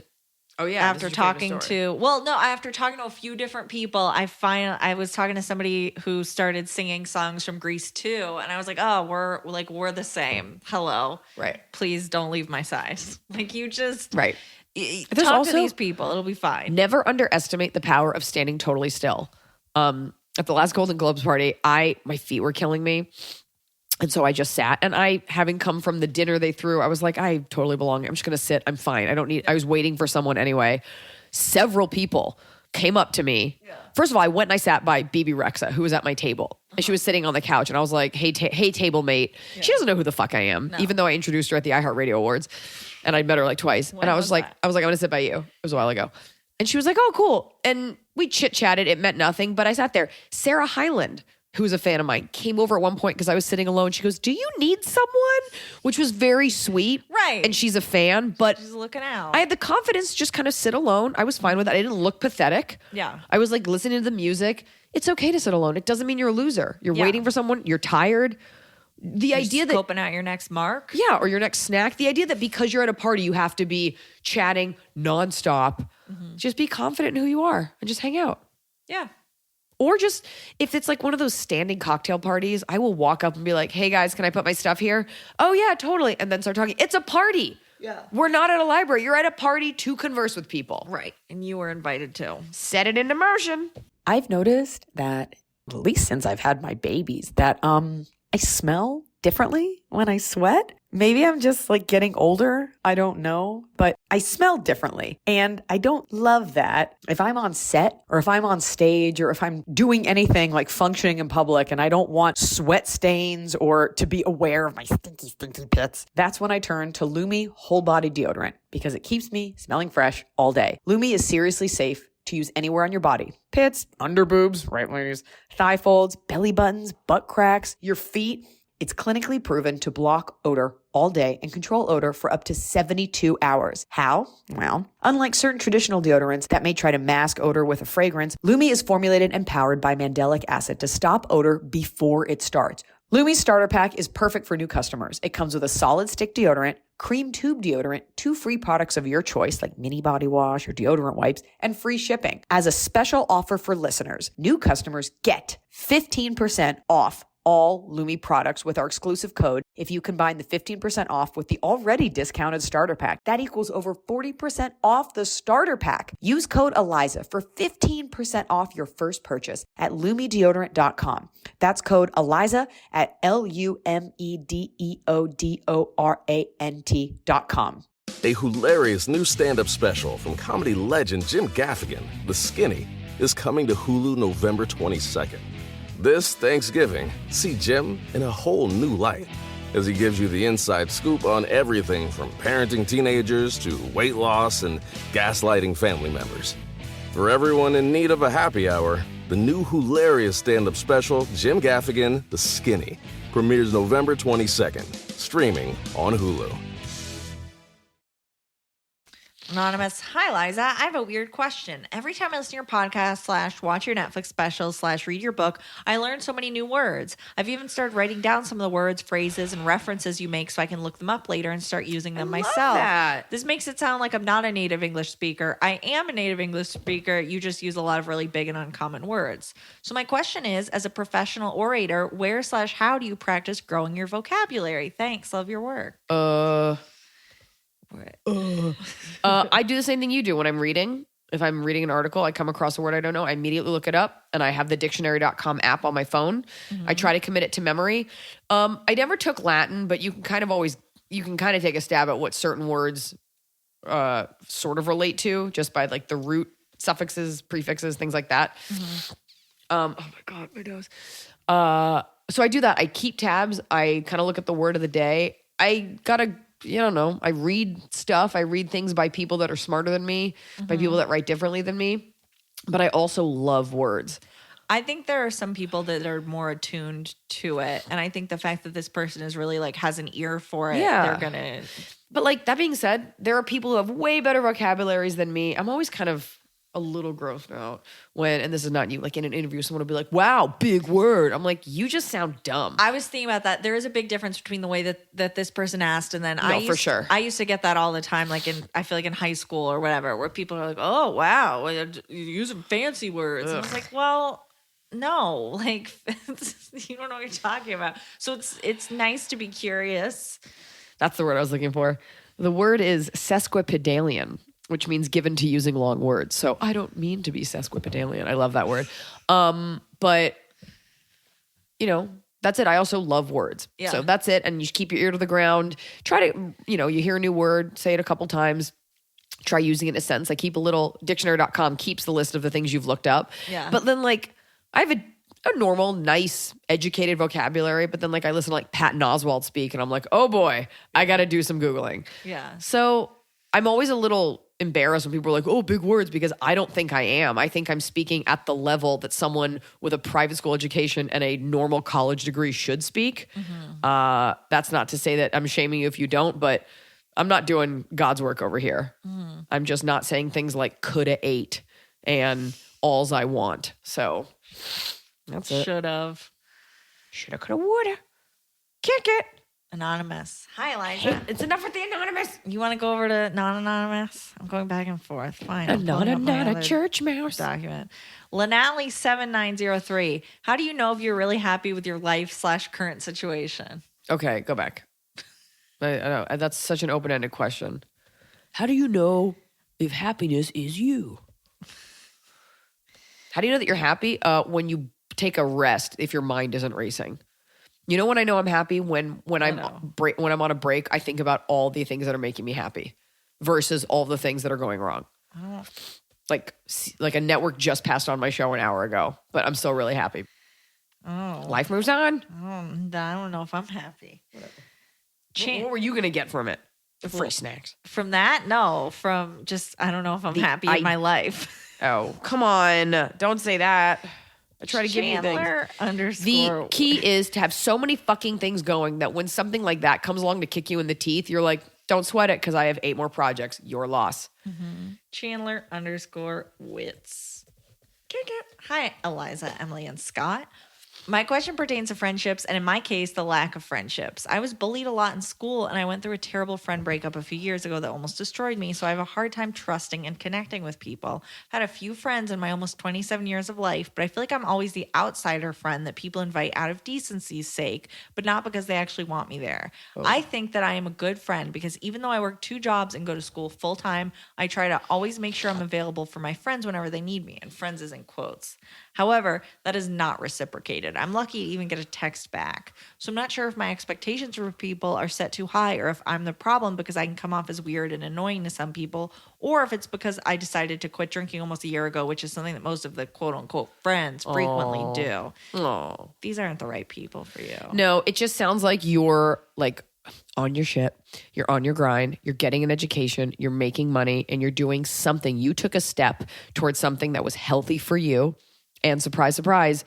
Oh yeah. After talking to after talking to a few different people, I was talking to somebody who started singing songs from Grease too, and I was like, oh, we're the same. Hello, Right. Please don't leave my side. Like you just Right. There's talk to these people. It'll be fine. Never underestimate the power of standing totally still. At the last Golden Globes party, my feet were killing me. And so I just sat, and having come from the dinner they threw, I was like, I totally belong. I'm just going to sit. I'm fine. I was waiting for someone anyway. Several people came up to me. Yeah. First of all, I went and I sat by BB Rexa, who was at my table. And she was sitting on the couch, and I was like, hey, table mate. Yeah. She doesn't know who the fuck I am, even though I introduced her at the iHeartRadio Awards. And I'd met her like twice. And I was like, I'm going to sit by you. It was a while ago. And she was like, oh, cool. And we chit-chatted. It meant nothing, but I sat there. Sarah Hyland, who was a fan of mine, came over at one point because I was sitting alone. She goes, do you need someone? Which was very sweet. Right. And she's a fan, but she's looking out. I had the confidence to just kind of sit alone. I was fine with that. I didn't look pathetic. Yeah. I was like listening to the music. It's okay to sit alone. It doesn't mean you're a loser. You're waiting for someone. You're tired. The idea that scoping out your next mark. Yeah, or your next snack. The idea that because you're at a party, you have to be chatting nonstop. Mm-hmm. Just be confident in who you are and just hang out. Yeah. Or just, if it's like one of those standing cocktail parties, I will walk up and be like, hey guys, can I put my stuff here? Oh yeah, totally. And then start talking. It's a party. Yeah. We're not at a library. You're at a party to converse with people. Right. And you were invited to. Set it into motion. I've noticed that, at least since I've had my babies, that I smell differently when I sweat. Maybe I'm just like getting older. I don't know, but I smell differently. And I don't love that. If I'm on set or if I'm on stage or if I'm doing anything like functioning in public and I don't want sweat stains or to be aware of my stinky pits, that's when I turn to Lumi Whole Body Deodorant because it keeps me smelling fresh all day. Lumi is seriously safe to use anywhere on your body. Pits, under boobs, right wings, thigh folds, belly buttons, butt cracks, your feet. It's clinically proven to block odor all day and control odor for up to 72 hours. How? Well, unlike certain traditional deodorants that may try to mask odor with a fragrance, Lumi is formulated and powered by mandelic acid to stop odor before it starts. Lumi's starter pack is perfect for new customers. It comes with a solid stick deodorant, cream tube deodorant, 2 free products of your choice like mini body wash or deodorant wipes, and free shipping. As a special offer for listeners, new customers get 15% off all Lumi products with our exclusive code. If you combine the 15% off with the already discounted starter pack, that equals over 40% off the starter pack. Use code Iliza for 15% off your first purchase at LumiDeodorant.com. That's code Iliza at LumiDeodorant.com. A hilarious new stand-up special from comedy legend Jim Gaffigan, The Skinny, is coming to Hulu November 22nd. This Thanksgiving, see Jim in a whole new light as he gives you the inside scoop on everything from parenting teenagers to weight loss and gaslighting family members. For everyone in need of a happy hour, the new hilarious stand-up special, Jim Gaffigan, The Skinny, premieres November 22nd, streaming on Hulu. Anonymous, hi Liza. I have a weird question. Every time I listen to your podcast / watch your Netflix specials / read your book, I learn so many new words. I've even started writing down some of the words, phrases, and references you make so I can look them up later and start using them myself. That. This makes it sound like I'm not a native English speaker. I am a native English speaker. You just use a lot of really big and uncommon words. So my question is, as a professional orator, where / how do you practice growing your vocabulary? Thanks. Love your work. I do the same thing you do when I'm reading. If I'm reading an article, I come across a word I don't know, I immediately look it up, and I have the dictionary.com app on my phone. Mm-hmm. I try to commit it to memory. I never took Latin, but you can kind of take a stab at what certain words sort of relate to just by like the root suffixes, prefixes, things like that. Mm-hmm. Oh my God, my nose. So I do that. I keep tabs. I kind of look at the word of the day. I don't know. I read stuff. I read things by people that are smarter than me, by people that write differently than me. But I also love words. I think there are some people that are more attuned to it. And I think the fact that this person is really like has an ear for it, they're going to. But like that being said, there are people who have way better vocabularies than me. I'm always kind of a little grossed out when, and this is not you, like in an interview, someone will be like, wow, big word. I'm like, you just sound dumb. I was thinking about that. There is a big difference between the way that this person asked and then for sure. I used to get that all the time, like I feel like in high school or whatever, where people are like, oh, wow, you're using fancy words. And I was like, well, no, like you don't know what you're talking about. So it's nice to be curious. That's the word I was looking for. The word is sesquipedalian, which means given to using long words. So I don't mean to be sesquipedalian. I love that word. But, you know, that's it. I also love words. Yeah. So that's it. And you keep your ear to the ground. Try to, you know, you hear a new word, say it a couple times. Try using it in a sentence. I keep a little, dictionary.com keeps the list of the things you've looked up. Yeah. But then like, I have a normal, nice, educated vocabulary, but then like I listen to like Patton Oswalt speak and I'm like, oh boy, I got to do some Googling. Yeah. So I'm always a little embarrassed when people are like, oh, big words, because I don't think I am. I think I'm speaking at the level that someone with a private school education and a normal college degree should speak. Mm-hmm. That's not to say that I'm shaming you if you don't, but I'm not doing God's work over here. Mm. I'm just not saying things like coulda ate and all's I want. So that's it. Shoulda, coulda, woulda. Kick it. Anonymous. Hi, Elijah. Hey, it's enough with the anonymous. You want to go over to non-anonymous? I'm going back and forth. Fine. A church mouse. Document. Lanally7903. How do you know if you're really happy with your life/current situation? Okay, go back. I know. That's such an open-ended question. How do you know if happiness is you? How do you know that you're happy? When you take a rest, if your mind isn't racing. You know when I know I'm happy? When I'm on a break, I think about all the things that are making me happy versus all the things that are going wrong. Like a network just passed on my show an hour ago, but I'm still really happy. Oh. Life moves on. I don't know if I'm happy. What were you going to get from it? The free snacks. From that? No. From just, I don't know if I'm happy in my life. Oh, come on. Don't say that. I try to give you things. The key is to have so many fucking things going that when something like that comes along to kick you in the teeth, you're like, don't sweat it because I have 8 more projects. Your loss. Mm-hmm. Chandler_wits. Hi, Eliza, Emily, and Scott. My question pertains to friendships, and in my case, the lack of friendships. I was bullied a lot in school, and I went through a terrible friend breakup a few years ago that almost destroyed me, so I have a hard time trusting and connecting with people. I've had a few friends in my almost 27 years of life, but I feel like I'm always the outsider friend that people invite out of decency's sake, but not because they actually want me there. Oh. I think that I am a good friend because even though I work 2 jobs and go to school full-time, I try to always make sure I'm available for my friends whenever they need me, and friends is in quotes. However, that is not reciprocated. I'm lucky to even get a text back. So I'm not sure if my expectations for people are set too high or if I'm the problem because I can come off as weird and annoying to some people, or if it's because I decided to quit drinking almost a year ago, which is something that most of the quote-unquote friends frequently do. Oh. These aren't the right people for you. No, it just sounds like you're like on your shit. You're on your grind. You're getting an education. You're making money and you're doing something. You took a step towards something that was healthy for you. And surprise, surprise,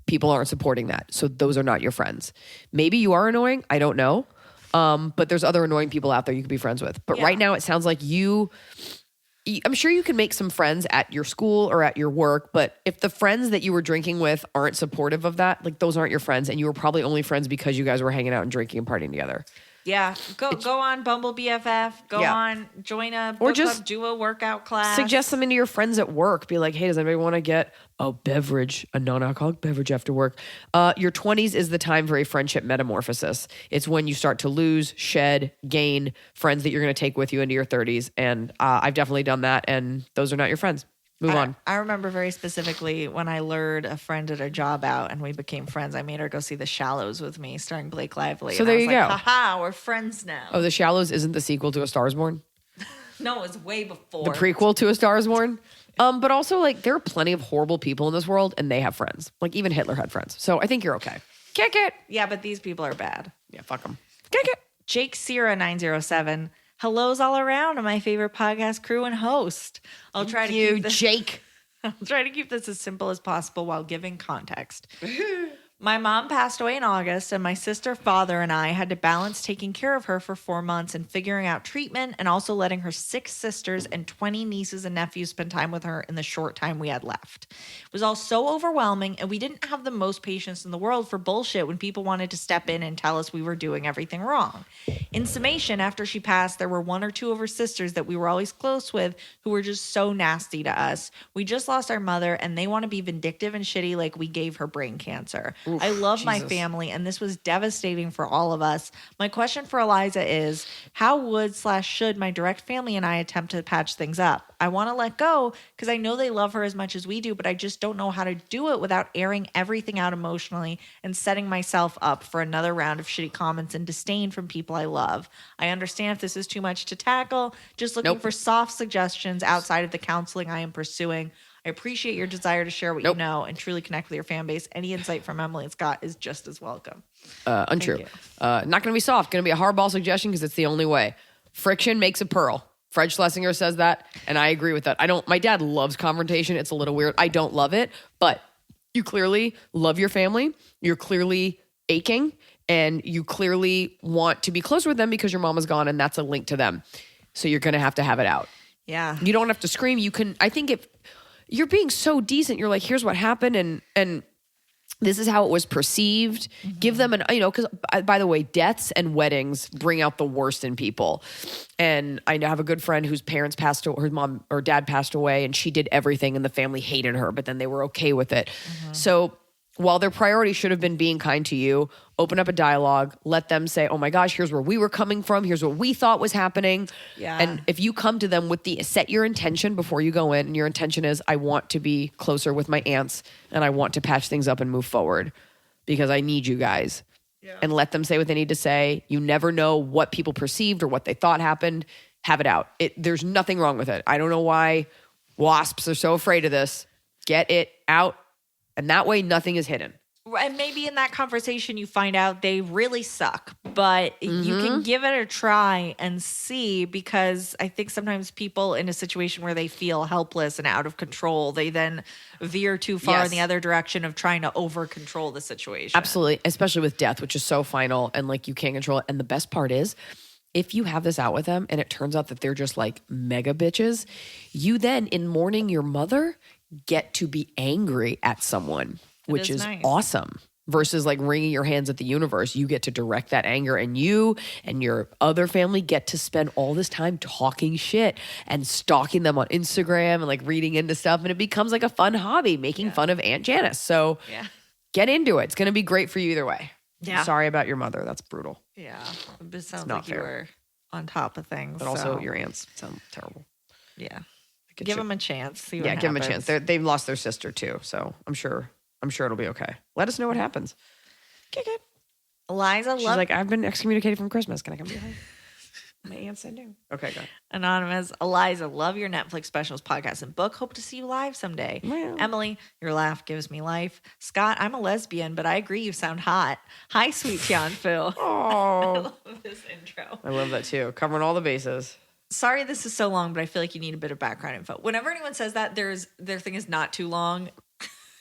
people aren't supporting that. So those are not your friends. Maybe you are annoying. I don't know. But there's other annoying people out there you could be friends with. But right now it sounds like I'm sure you can make some friends at your school or at your work. But if the friends that you were drinking with aren't supportive of that, like those aren't your friends. And you were probably only friends because you guys were hanging out and drinking and partying together. Yeah, go on Bumble BFF. Go on, join a book club, do a workout class. Suggest something to your friends at work. Be like, hey, does anybody want to get a beverage, a non-alcoholic beverage after work? Your 20s is the time for a friendship metamorphosis. It's when you start to lose, shed, gain friends that you're going to take with you into your 30s. And I've definitely done that. And those are not your friends. Move on. I remember very specifically when I lured a friend at a job out and we became friends. I made her go see The Shallows with me, starring Blake Lively. So there you go. Haha, we're friends now. Oh, The Shallows isn't the sequel to A Star Is Born? No, it's way before. The prequel to A Star Is Born? But also, like, there are plenty of horrible people in this world and they have friends. Like, even Hitler had friends. So I think you're okay. Kick it. Yeah, but these people are bad. Yeah, fuck them. Kick it. Jake Sierra 907. Hellos all around to my favorite podcast crew and host. I'll try to keep this, Jake. I'll try to keep this as simple as possible while giving context. My mom passed away in August, and my sister, father, and I had to balance taking care of her for 4 months and figuring out treatment and also letting her 6 sisters and 20 nieces and nephews spend time with her in the short time we had left. It was all so overwhelming, and we didn't have the most patience in the world for bullshit when people wanted to step in and tell us we were doing everything wrong. In summation, after she passed, there were 1 or 2 of her sisters that we were always close with who were just so nasty to us. We just lost our mother, and they want to be vindictive and shitty like we gave her brain cancer. Oof, I love my Jesus. family, and this was devastating for all of us. My question for Iliza is, how would/should my direct family and I attempt to patch things up? I want to let go because I know they love her as much as we do, but I just don't know how to do it without airing everything out emotionally and setting myself up for another round of shitty comments and disdain from people I love. I understand if this is too much to tackle, just looking for soft suggestions outside of the counseling I am pursuing. I appreciate your desire to share what you know and truly connect with your fan base. Any insight from Emily and Scott is just as welcome. Untrue. Not going to be soft. Going to be a hardball suggestion because it's the only way. Friction makes a pearl. Fred Schlesinger says that, and I agree with that. My dad loves confrontation. It's a little weird. I don't love it, but you clearly love your family. You're clearly aching, and you clearly want to be close with them because your mom is gone, and that's a link to them. So you're going to have it out. Yeah. You don't have to scream. You can, I think if you're being so decent, you're like, here's what happened, and this is how it was perceived. Give them because by the way, deaths and weddings bring out the worst in people. And I have a good friend whose parents passed away, her mom or dad passed away, and she did everything and the family hated her, but then they were okay with it. So while their priority should have been being kind to you, open up a dialogue, let them say, oh my gosh, here's where we were coming from. Here's what we thought was happening. Yeah. And if you come to them with set your intention before you go in, and your intention is, I want to be closer with my aunts and I want to patch things up and move forward because I need you guys. Yeah. And let them say what they need to say. You never know what people perceived or what they thought happened. Have it out. There's nothing wrong with it. I don't know why WASPs are so afraid of this. Get it out. And that way, nothing is hidden. And maybe in that conversation, you find out they really suck, but you can give it a try and see, because I think sometimes people in a situation where they feel helpless and out of control, they then veer too far in the other direction of trying to over control the situation. Absolutely. Especially with death, which is so final and like you can't control it. And the best part is, if you have this out with them and it turns out that they're just like mega bitches, you then, in mourning your mother, get to be angry at someone, which is nice. Awesome. Versus like wringing your hands at the universe. You get to direct that anger, and you and your other family get to spend all this time talking shit and stalking them on Instagram and like reading into stuff. And it becomes like a fun hobby, making fun of Aunt Janice. So get into it. It's going to be great for you either way. Yeah. I'm sorry about your mother. That's brutal. Yeah. It sounds not like you fair. were on top of things. But also your aunts sound terrible. Yeah. Give them a chance. See what give them a happens. chance. They've lost their sister too. So I'm sure it'll be okay. Let us know what happens. Okay, good. Iliza, She's like, I've been excommunicated from Christmas. Can I come to your house? My aunt said no. Okay, go. Anonymous. Iliza, love your Netflix specials, podcast, and book. Hope to see you live someday. Well. Emily, your laugh gives me life. Scott, I'm a lesbian, but I agree you sound hot. Hi, sweet Tianfu. Oh, I love this intro. I love that too. Covering all the bases. Sorry this is so long, but I feel like you need a bit of background info. Whenever anyone says that, their thing is not too long.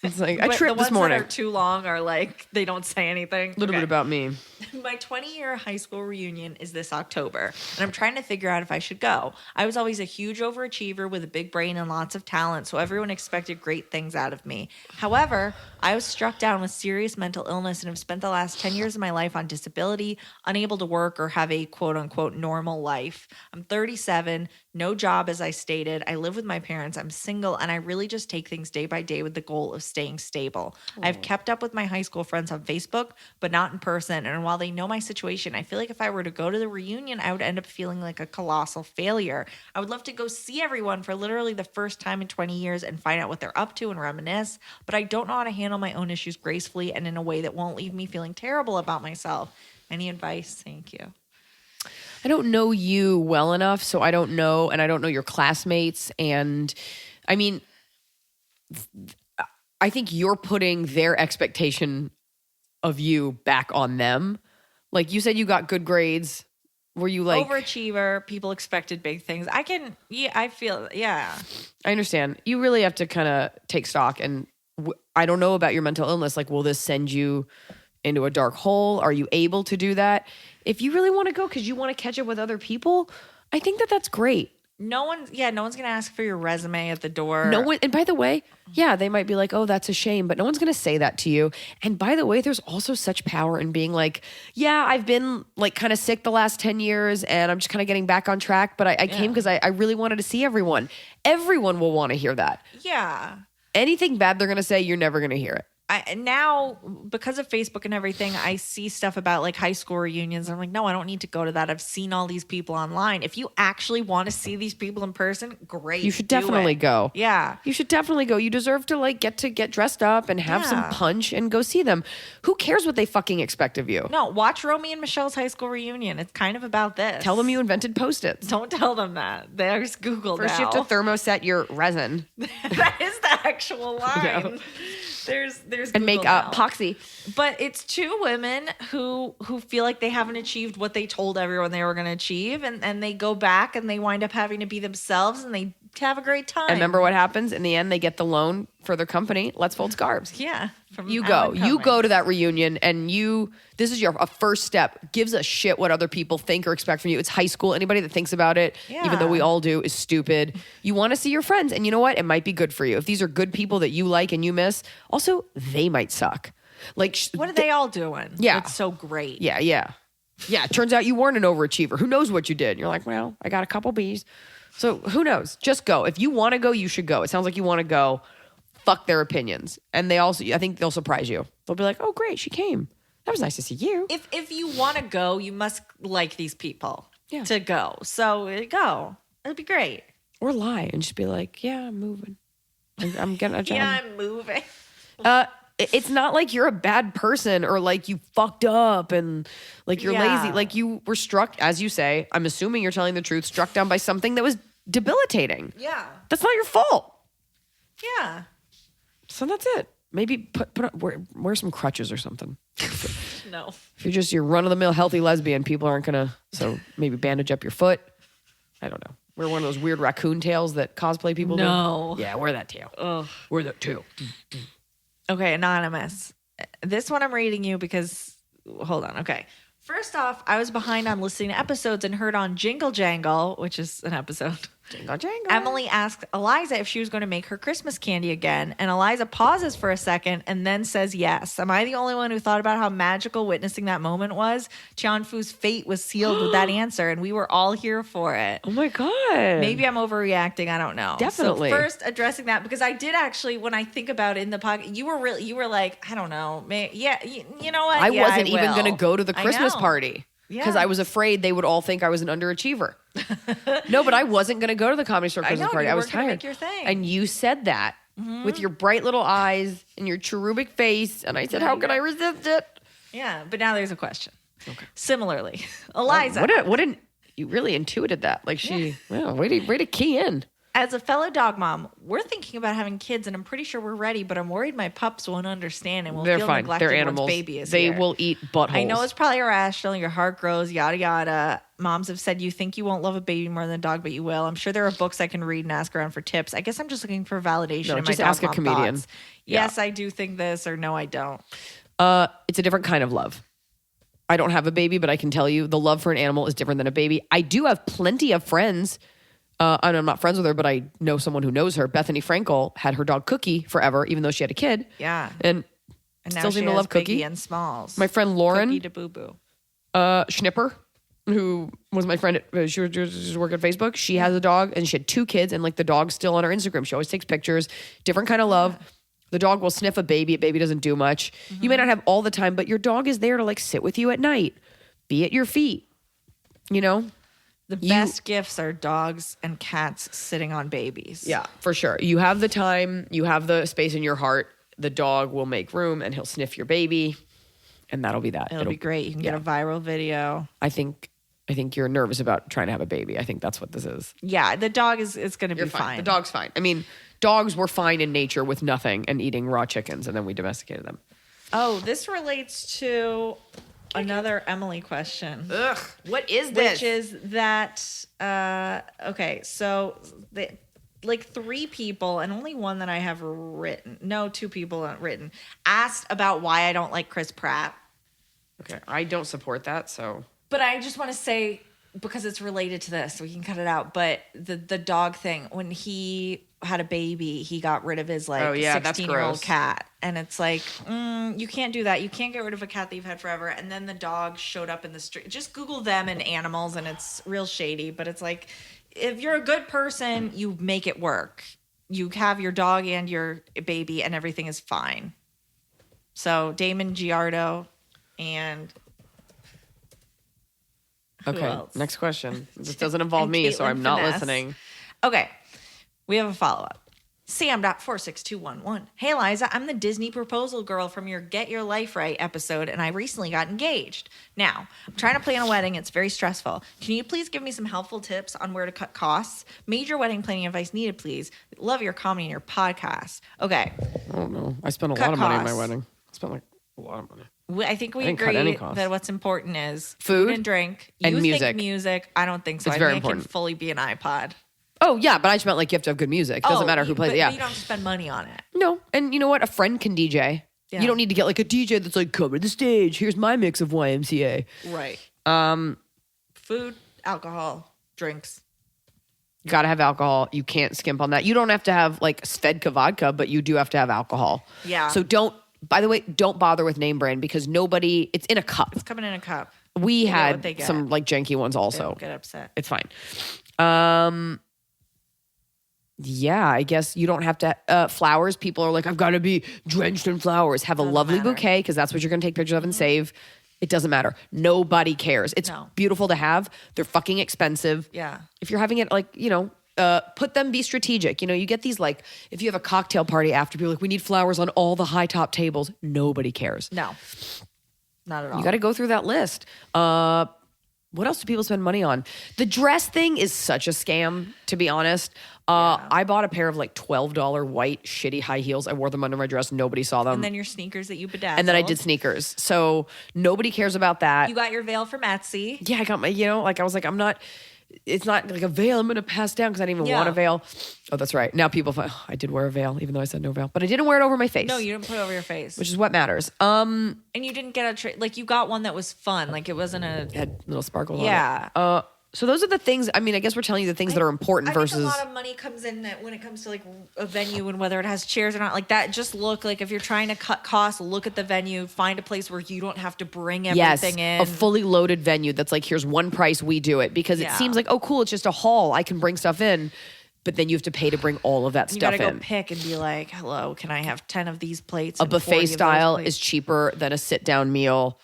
It's like, I But tripped the this ones morning. that are too long are like, they don't say anything. A little bit about me. My 20-year high school reunion is this October, and I'm trying to figure out if I should go. I was always a huge overachiever with a big brain and lots of talent, so everyone expected great things out of me. However, I was struck down with serious mental illness and have spent the last 10 years of my life on disability, unable to work or have a quote-unquote normal life. I'm 37, no job as I stated. I live with my parents. I'm single, and I really just take things day by day with the goal of staying stable. I've kept up with my high school friends on Facebook, but not in person. And while they know my situation, I feel like if I were to go to the reunion, I would end up feeling like a colossal failure. I would love to go see everyone for literally the first time in 20 years and find out what they're up to and reminisce, but I don't know how to handle my own issues gracefully and in a way that won't leave me feeling terrible about myself. Any advice? Thank you. I don't know you well enough, so I don't know, and I don't know your classmates. And I mean, I think you're putting their expectation of you back on them. Like you said, you got good grades. Were you like overachiever? People expected big things. I understand. You really have to kind of take stock and I don't know about your mental illness. Like, will this send you into a dark hole? Are you able to do that? If you really want to go because you want to catch up with other people, I think that's great. No one's going to ask for your resume at the door. No one, and by the way, yeah, they might be like, oh, that's a shame, but no one's going to say that to you. And by the way, there's also such power in being like, yeah, I've been like kind of sick the last 10 years and I'm just kind of getting back on track, but I came because I really wanted to see everyone. Everyone will want to hear that. Yeah. Anything bad they're going to say, you're never going to hear it. Now, because of Facebook and everything, I see stuff about like high school reunions. I'm like, no, I don't need to go to that. I've seen all these people online. If you actually want to see these people in person, great. You should definitely go. Yeah. You should definitely go. You deserve to like get dressed up and have some punch and go see them. Who cares what they fucking expect of you? No, watch Romy and Michelle's high school reunion. It's kind of about this. Tell them you invented Post-its. Don't tell them that. There's Google First, now. you have to thermoset your resin. That is the actual line. No. There's and Google make now. epoxy. But it's two women who feel like they haven't achieved what they told everyone they were going to achieve, and they go back and they wind up having to be themselves, and they have a great time. And remember what happens in the end? They get the loan for their company. Let's Fold Scarves. Yeah. You go to that reunion, and this is a first step. Gives a shit what other people think or expect from you. It's high school. Anybody that thinks about it, even though we all do, is stupid. You want to see your friends, and you know what? It might be good for you. If these are good people that you like and you miss, also, they might suck. Like, what are they all doing? Yeah. It's so great. Yeah. Yeah, it turns out you weren't an overachiever. Who knows what you did? And you're like, well, I got a couple B's. So who knows? Just go. If you want to go, you should go. It sounds like you want to go. Fuck their opinions. And I think they'll surprise you. They'll be like, oh, great, she came. That was nice to see you. If you want to go, you must like these people to go. So go. It'll be great. Or lie and just be like, yeah, I'm moving. I'm getting a job. Yeah, I'm moving. It's not like you're a bad person or like you fucked up and like you're lazy. Like you were struck, as you say, I'm assuming you're telling the truth, struck down by something that was debilitating. Yeah. That's not your fault. Yeah. So that's it. Maybe wear some crutches or something. No. If you're run-of-the-mill healthy lesbian, people aren't going to, so maybe bandage up your foot. I don't know. Wear one of those weird raccoon tails that cosplay people do. Yeah, wear that tail. Ugh. Wear that tail. Okay, anonymous. This one I'm reading you because, hold on. Okay. First off, I was behind on listening to episodes and heard on Jingle Jangle, which is an episode. Jingle Jangle. Emily asked Eliza if she was going to make her Christmas candy again, and Eliza pauses for a second and then says yes. Am I the only one who thought about how magical witnessing that moment was? Tianfu's fate was sealed with that answer, and we were all here for it. Oh my God. Maybe I'm overreacting. I don't know. Definitely. So first addressing that, because I did actually, when I think about it in the podcast, you were like, I don't know. You know what? I wasn't even going to go to the I Christmas know. party. Because Yeah. I was afraid they would all think I was an underachiever. No, but I wasn't going to go to the Comedy Store Christmas party. You I was weren't gonna tired. make your thing. And you said that with your bright little eyes and your cherubic face. And I said, how can I resist it? Yeah, but now there's a question. Okay. Similarly, Eliza. What you really intuited that. Like way to key in. As a fellow dog mom, we're thinking about having kids, and I'm pretty sure we're ready, but I'm worried my pups won't understand and will They're feel fine. neglected They're once animals. baby is They here. will eat buttholes. I know it's probably irrational. Your heart grows, yada, yada. Moms have said you think you won't love a baby more than a dog, but you will. I'm sure there are books I can read and ask around for tips. I guess I'm just looking for validation. No, in just my dog ask a mom comedian. thoughts. Yes, I do think this, or no, I don't. It's a different kind of love. I don't have a baby, but I can tell you the love for an animal is different than a baby. I do have plenty of friends. And I'm not friends with her, but I know someone who knows her. Bethany Frankel had her dog Cookie forever, even though she had a kid. Yeah. And And now still she seem to has love Cookie. Biggie and Smalls. My friend Lauren, Cookie to Boo Boo. Schnipper, who was my friend, she was working at Facebook. She has a dog and she had 2 kids, and like the dog's still on her Instagram. She always takes pictures, different kind of love. The dog will sniff a baby. A baby doesn't do much. You may not have all the time, but your dog is there to like sit with you at night, be at your feet, you know? The best gifts are dogs and cats sitting on babies. Yeah, for sure. You have the time, you have the space in your heart. The dog will make room and he'll sniff your baby, and that'll be that. It'll be great. You can get a viral video. I think you're nervous about trying to have a baby. I think that's what this is. Yeah, the dog is going to be You're fine. The dog's fine. I mean, dogs were fine in nature with nothing and eating raw chickens, and then we domesticated them. Oh, this relates to another Emily question. Ugh, what is this? Which is that, okay, so like 3 people and only one that I have written. No, 2 people written. Asked about why I don't like Chris Pratt. Okay, I don't support that, so. But I just want to say, because it's related to this, so we can cut it out. But the dog thing, when he had a baby, he got rid of his like 16-year-old cat, and it's like you can't do that. You can't get rid of a cat that you've had forever. And then the dog showed up in the street. Just Google them and animals, and it's real shady. But it's like, if you're a good person, you make it work. You have your dog and your baby, and everything is fine. So Damon Giardo and. Okay, next question. This doesn't involve me, so I'm not listening. Okay, we have a follow-up. Sam.46211. Hey, Iliza, I'm the Disney proposal girl from your Get Your Life Right episode, and I recently got engaged. Now, I'm trying to plan a wedding. It's very stressful. Can you please give me some helpful tips on where to cut costs? Major wedding planning advice needed, please. Love your comedy and your podcast. Okay. Oh, no. I spent a lot of money on my wedding. I spent like a lot of money. I think we agree that what's important is food and drink. and you music. Think music. I don't think so. It's I very think important. It can fully be an iPod. Oh, yeah, but I just meant like you have to have good music. It doesn't matter who plays it. Yeah. You don't have to spend money on it. No. And you know what? A friend can DJ. Yeah. You don't need to get like a DJ that's like, come to the stage. Here's my mix of YMCA. Right. Food, alcohol, drinks. You got to have alcohol. You can't skimp on that. You don't have to have like Svedka vodka, but you do have to have alcohol. Yeah. So by the way, don't bother with name brand because it's in a cup. It's coming in a cup. We had some like janky ones also. Don't get upset. It's fine. Yeah, I guess you don't have to, flowers. People are like, I've got to be drenched in flowers. Have a lovely bouquet because that's what you're going to take pictures of and save. It doesn't matter. Nobody cares. It's beautiful to have. They're fucking expensive. Yeah. If you're having it like, put them, be strategic. You get these like, if you have a cocktail party after, people are like, we need flowers on all the high top tables. Nobody cares. No, not at all. You got to go through that list. What else do people spend money on? The dress thing is such a scam, to be honest. I bought a pair of like $12 white shitty high heels. I wore them under my dress. Nobody saw them. And then your sneakers that you bedazzled. And then I did sneakers. So nobody cares about that. You got your veil from Etsy. Yeah, I got my, I was like, it's not like a veil I'm going to pass down because I didn't even want a veil. Oh, that's right. Now people find, I did wear a veil, even though I said no veil. But I didn't wear it over my face. No, you didn't put it over your face. Which is what matters. And you didn't get like you got one that was fun. Like it wasn't It had little sparkles on it. So those are the things, I guess we're telling you the things that are important versus. I think a lot of money comes in when it comes to like a venue and whether it has chairs or not. Like that, just look like if you're trying to cut costs, look at the venue, find a place where you don't have to bring everything in. A fully loaded venue that's like, here's one price, we do it. Because it seems like, oh, cool, it's just a hall. I can bring stuff in. But then you have to pay to bring all of that stuff in. You gotta go pick and be like, hello, can I have 10 of these plates? A buffet style is cheaper than a sit down meal.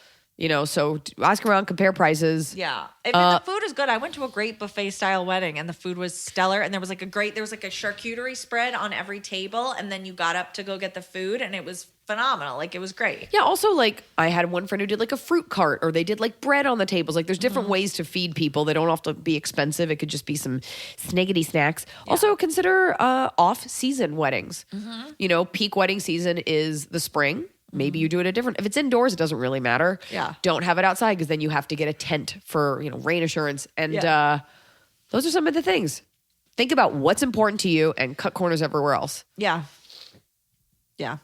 So ask around, compare prices. Yeah. If the food is good, I went to a great buffet style wedding and the food was stellar. And there was like a charcuterie spread on every table. And then you got up to go get the food and it was phenomenal. Like it was great. Yeah. Also, like I had one friend who did like a fruit cart or they did like bread on the tables. Like there's different ways to feed people. They don't have to be expensive. It could just be some sniggity snacks. Yeah. Also consider off season weddings. Peak wedding season is the spring. Maybe you do it if it's indoors, it doesn't really matter. Yeah. Don't have it outside because then you have to get a tent for, rain assurance. And those are some of the things. Think about what's important to you and cut corners everywhere else. Yeah. Yeah.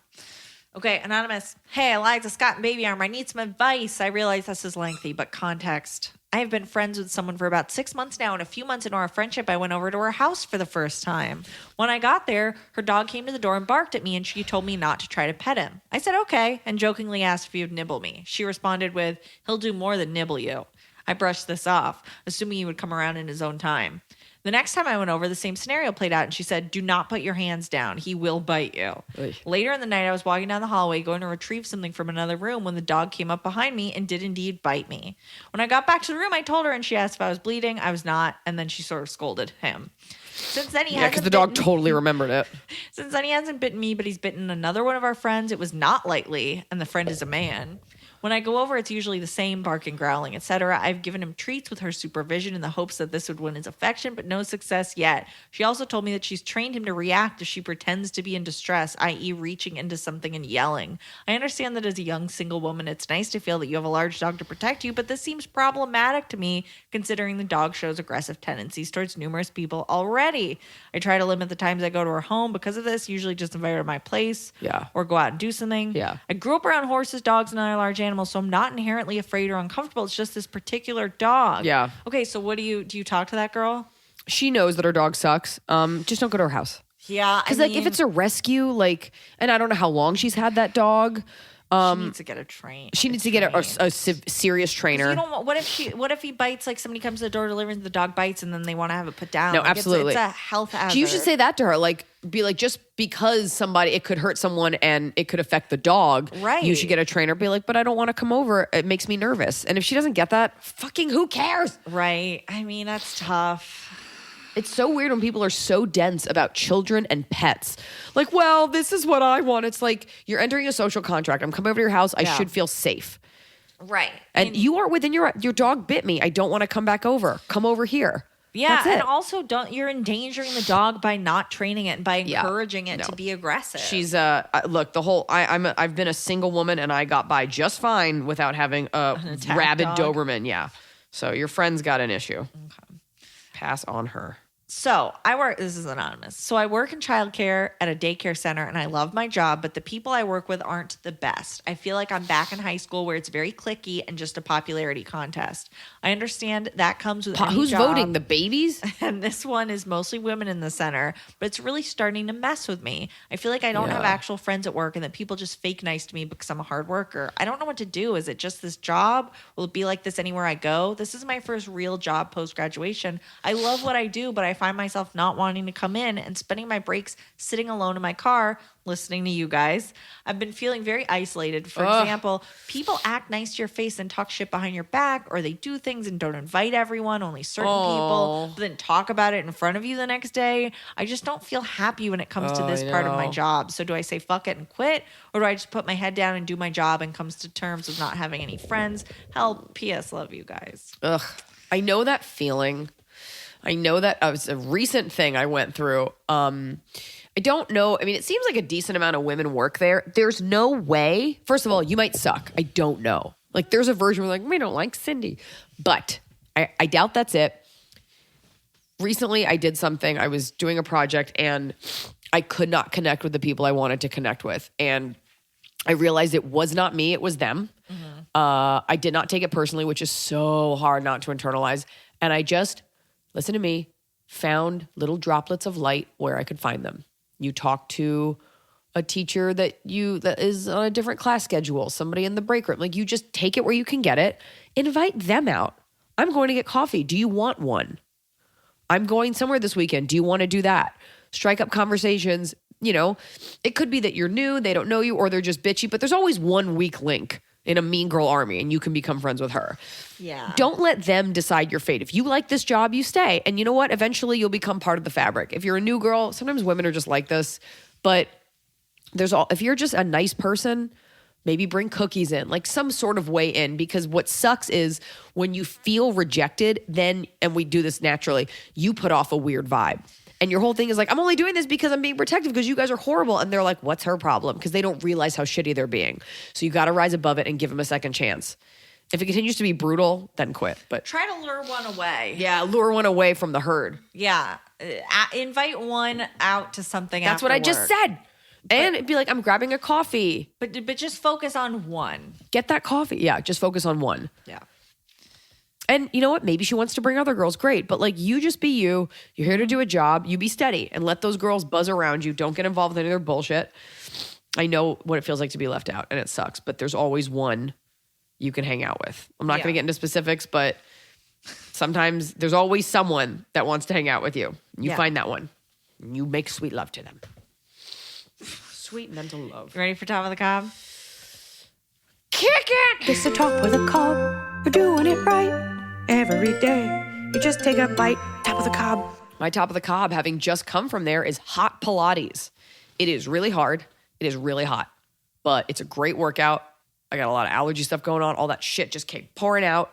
Okay, Anonymous. Hey, Iliza, Scott, and Baby Arm. I need some advice. I realize this is lengthy, but context. I have been friends with someone for about 6 months now, and a few months into our friendship, I went over to her house for the first time. When I got there, her dog came to the door and barked at me, and she told me not to try to pet him. I said, okay, and jokingly asked if he would nibble me. She responded with, he'll do more than nibble you. I brushed this off, assuming he would come around in his own time. The next time I went over, the same scenario played out, and she said, do not put your hands down. He will bite you. Oy. Later in the night, I was walking down the hallway going to retrieve something from another room when the dog came up behind me and did indeed bite me. When I got back to the room, I told her, and she asked if I was bleeding. I was not, and then she sort of scolded him. Since then, because the dog totally remembered it. Since then, he hasn't bitten me, but he's bitten another one of our friends. It was not lightly, and the friend is a man. When I go over, it's usually the same barking, growling, etc. I've given him treats with her supervision in the hopes that this would win his affection, but no success yet. She also told me that she's trained him to react if she pretends to be in distress, i.e. reaching into something and yelling. I understand that as a young single woman, it's nice to feel that you have a large dog to protect you, but this seems problematic to me considering the dog shows aggressive tendencies towards numerous people already. I try to limit the times I go to her home because of this, usually just invite her to my place or go out and do something. I grew up around horses, dogs, and other large animals, so I'm not inherently afraid or uncomfortable. It's just this particular dog. Okay, so what do you talk to that girl? She knows that her dog sucks. Just don't go to her house. Yeah. Because like if it's a rescue, like, and I don't know how long she's had that dog. She needs to get a train. She needs to get a serious trainer. You don't. What if he bites? Like somebody comes to the door, delivers, the dog bites, and then they want to have it put down. No, like absolutely. It's a health hazard. You should say that to her. Like, be like, just because it could hurt someone and it could affect the dog. Right. You should get a trainer. Be like, but I don't want to come over. It makes me nervous. And if she doesn't get that, fucking who cares? Right. I mean, that's tough. It's so weird when people are so dense about children and pets. Like, well, this is what I want. It's like you're entering a social contract. I'm coming over to your house. I should feel safe. Right. And you are within your dog bit me. I don't want to come back over. Come over here. Yeah. That's it. And also you're endangering the dog by not training it and by encouraging it to be aggressive. She's look, I've been a single woman and I got by just fine without having a rabid dog. Doberman. Yeah. So your friend's got an issue. Okay. Pass on her. So this is anonymous. So I work in childcare at a daycare center and I love my job, but the people I work with aren't the best. I feel like I'm back in high school where it's very cliquey and just a popularity contest. I understand that comes with any who's job, voting? The babies? And this one is mostly women in the center, but it's really starting to mess with me. I feel like I don't have actual friends at work and that people just fake nice to me because I'm a hard worker. I don't know what to do. Is it just this job? Will it be like this anywhere I go? This is my first real job post-graduation. I love what I do, but I find myself not wanting to come in and spending my breaks sitting alone in my car listening to you guys. I've been feeling very isolated. For example, people act nice to your face and talk shit behind your back, or they do things and don't invite everyone, only certain people, but then talk about it in front of you the next day. I just don't feel happy when it comes to this part of my job. So do I say fuck it and quit, or do I just put my head down and do my job and comes to terms with not having any friends? Help. P.S. Love you guys. Ugh. I know that feeling. I know that was a recent thing I went through. I don't know. I mean, it seems like a decent amount of women work there. There's no way. First of all, you might suck. I don't know. Like, there's a version where like, we don't like Cindy. But I doubt that's it. Recently, I did something. I was doing a project and I could not connect with the people I wanted to connect with. And I realized it was not me. It was them. Mm-hmm. I did not take it personally, which is so hard not to internalize. And I just, listen to me, found little droplets of light where I could find them. You talk to a teacher that is on a different class schedule, somebody in the break room. Like, you just take it where you can get it. Invite them out. I'm going to get coffee. Do you want one? I'm going somewhere this weekend. Do you want to do that? Strike up conversations. You know, it could be that you're new, they don't know you, or they're just bitchy, but there's always one weak link in a mean girl army and you can become friends with her. Yeah. Don't let them decide your fate. If you like this job, you stay. And you know what? Eventually you'll become part of the fabric. If you're a new girl, sometimes women are just like this, but if you're just a nice person, maybe bring cookies in, like some sort of way in, because what sucks is when you feel rejected, then, and we do this naturally, you put off a weird vibe. And your whole thing is like, I'm only doing this because I'm being protective because you guys are horrible. And they're like, what's her problem? Because they don't realize how shitty they're being. So you got to rise above it and give them a second chance. If it continues to be brutal, then quit. But try to lure one away. Yeah, lure one away from the herd. Yeah. Invite one out to something That's what I just said. And it'd be like, I'm grabbing a coffee. But just focus on one. Get that coffee. Yeah, just focus on one. Yeah. And you know what? Maybe she wants to bring other girls. Great. But like, you just be you. You're here to do a job. You be steady and let those girls buzz around you. Don't get involved in any of their bullshit. I know what it feels like to be left out and it sucks, but there's always one you can hang out with. I'm not going to get into specifics, but sometimes there's always someone that wants to hang out with you. You find that one. And you make sweet love to them. Sweet mental love. You ready for Top of the Cob? Kick it! It's the Top of the Cob. You're doing it right. Every day, you just take a bite. Top of the Cob. My Top of the Cob, having just come from there, is hot Pilates. It is really hard. It is really hot, but it's a great workout. I got a lot of allergy stuff going on. All that shit just came pouring out.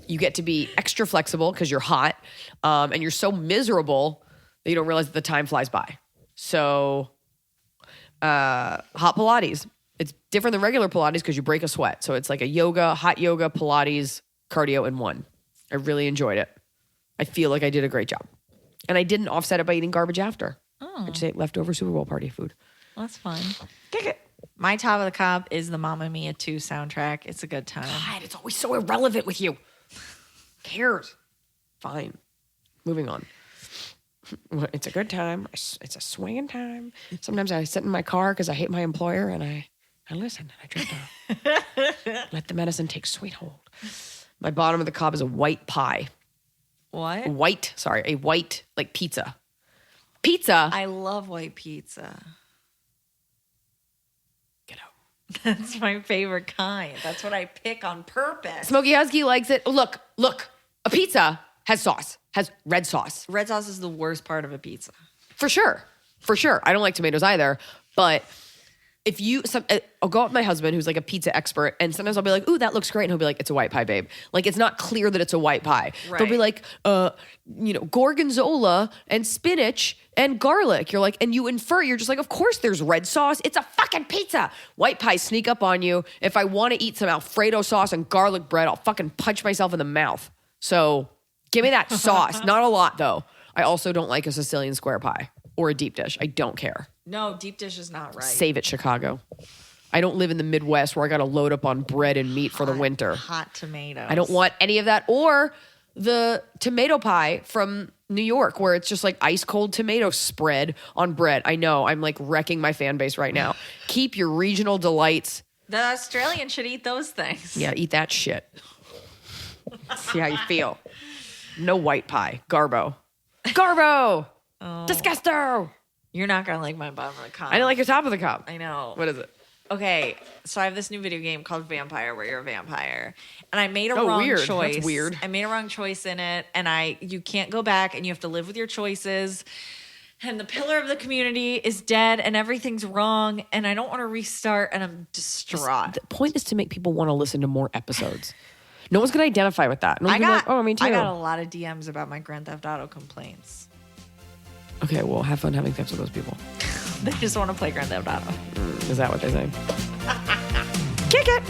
You get to be extra flexible because you're hot, and you're so miserable that you don't realize that the time flies by. So, hot Pilates. It's different than regular Pilates because you break a sweat. So it's like a hot yoga, Pilates, cardio in one. I really enjoyed it. I feel like I did a great job. And I didn't offset it by eating garbage after. I just ate leftover Super Bowl party food. That's fun. My top of the cup is the Mamma Mia 2 soundtrack. It's a good time. God, it's always so irrelevant with you. Cares. Fine. Moving on. It's a good time. It's a swinging time. Sometimes I sit in my car because I hate my employer and I listen. I try to let the medicine take sweet hold. My bottom of the cup is a white pie. What? A white, like pizza. Pizza. I love white pizza. Get out. That's my favorite kind. That's what I pick on purpose. Smokey Husky likes it. Look. A pizza has sauce, has red sauce. Red sauce is the worst part of a pizza. For sure. I don't like tomatoes either. But I'll go out with my husband who's like a pizza expert, and sometimes I'll be like, ooh, that looks great. And he'll be like, it's a white pie, babe. Like, it's not clear that it's a white pie. Right. They'll be like, gorgonzola and spinach and garlic. You're like, and you infer, you're just like, of course there's red sauce. It's a fucking pizza. White pies sneak up on you. If I want to eat some Alfredo sauce and garlic bread, I'll fucking punch myself in the mouth. So give me that sauce. Not a lot, though. I also don't like a Sicilian square pie or a deep dish. I don't care. No, deep dish is not right. Save it, Chicago. I don't live in the Midwest where I got to load up on bread and meat for the winter. Hot tomatoes. I don't want any of that. Or the tomato pie from New York where it's just like ice cold tomato spread on bread. I know. I'm like wrecking my fan base right now. Keep your regional delights. The Australian should eat those things. Yeah, eat that shit. See how you feel. No white pie. Garbo. Oh. Disgusto. You're not going to like my bottom of the cup. I don't like your top of the cup. I know. What is it? Okay, so I have this new video game called Vampire where you're a vampire. And I made a Oh, wrong weird. choice. That's weird. I made a wrong choice in it, and you can't go back, and you have to live with your choices. And the pillar of the community is dead, and everything's wrong, and I don't want to restart, and I'm distraught. The point is to make people want to listen to more episodes. No one's going to identify with that. No one's gonna be like, oh, me too. I got a lot of DMs about my Grand Theft Auto complaints. Okay, well, have fun having sex with those people. They just want to play Grand Theft Auto. Is that what they say? Kick it!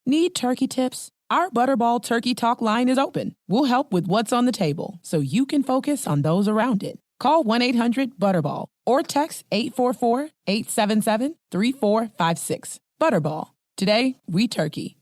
Need turkey tips? Our Butterball Turkey Talk line is open. We'll help with what's on the table so you can focus on those around it. Call 1-800-BUTTERBALL or text 844-877-3456. Butterball. Today, we turkey.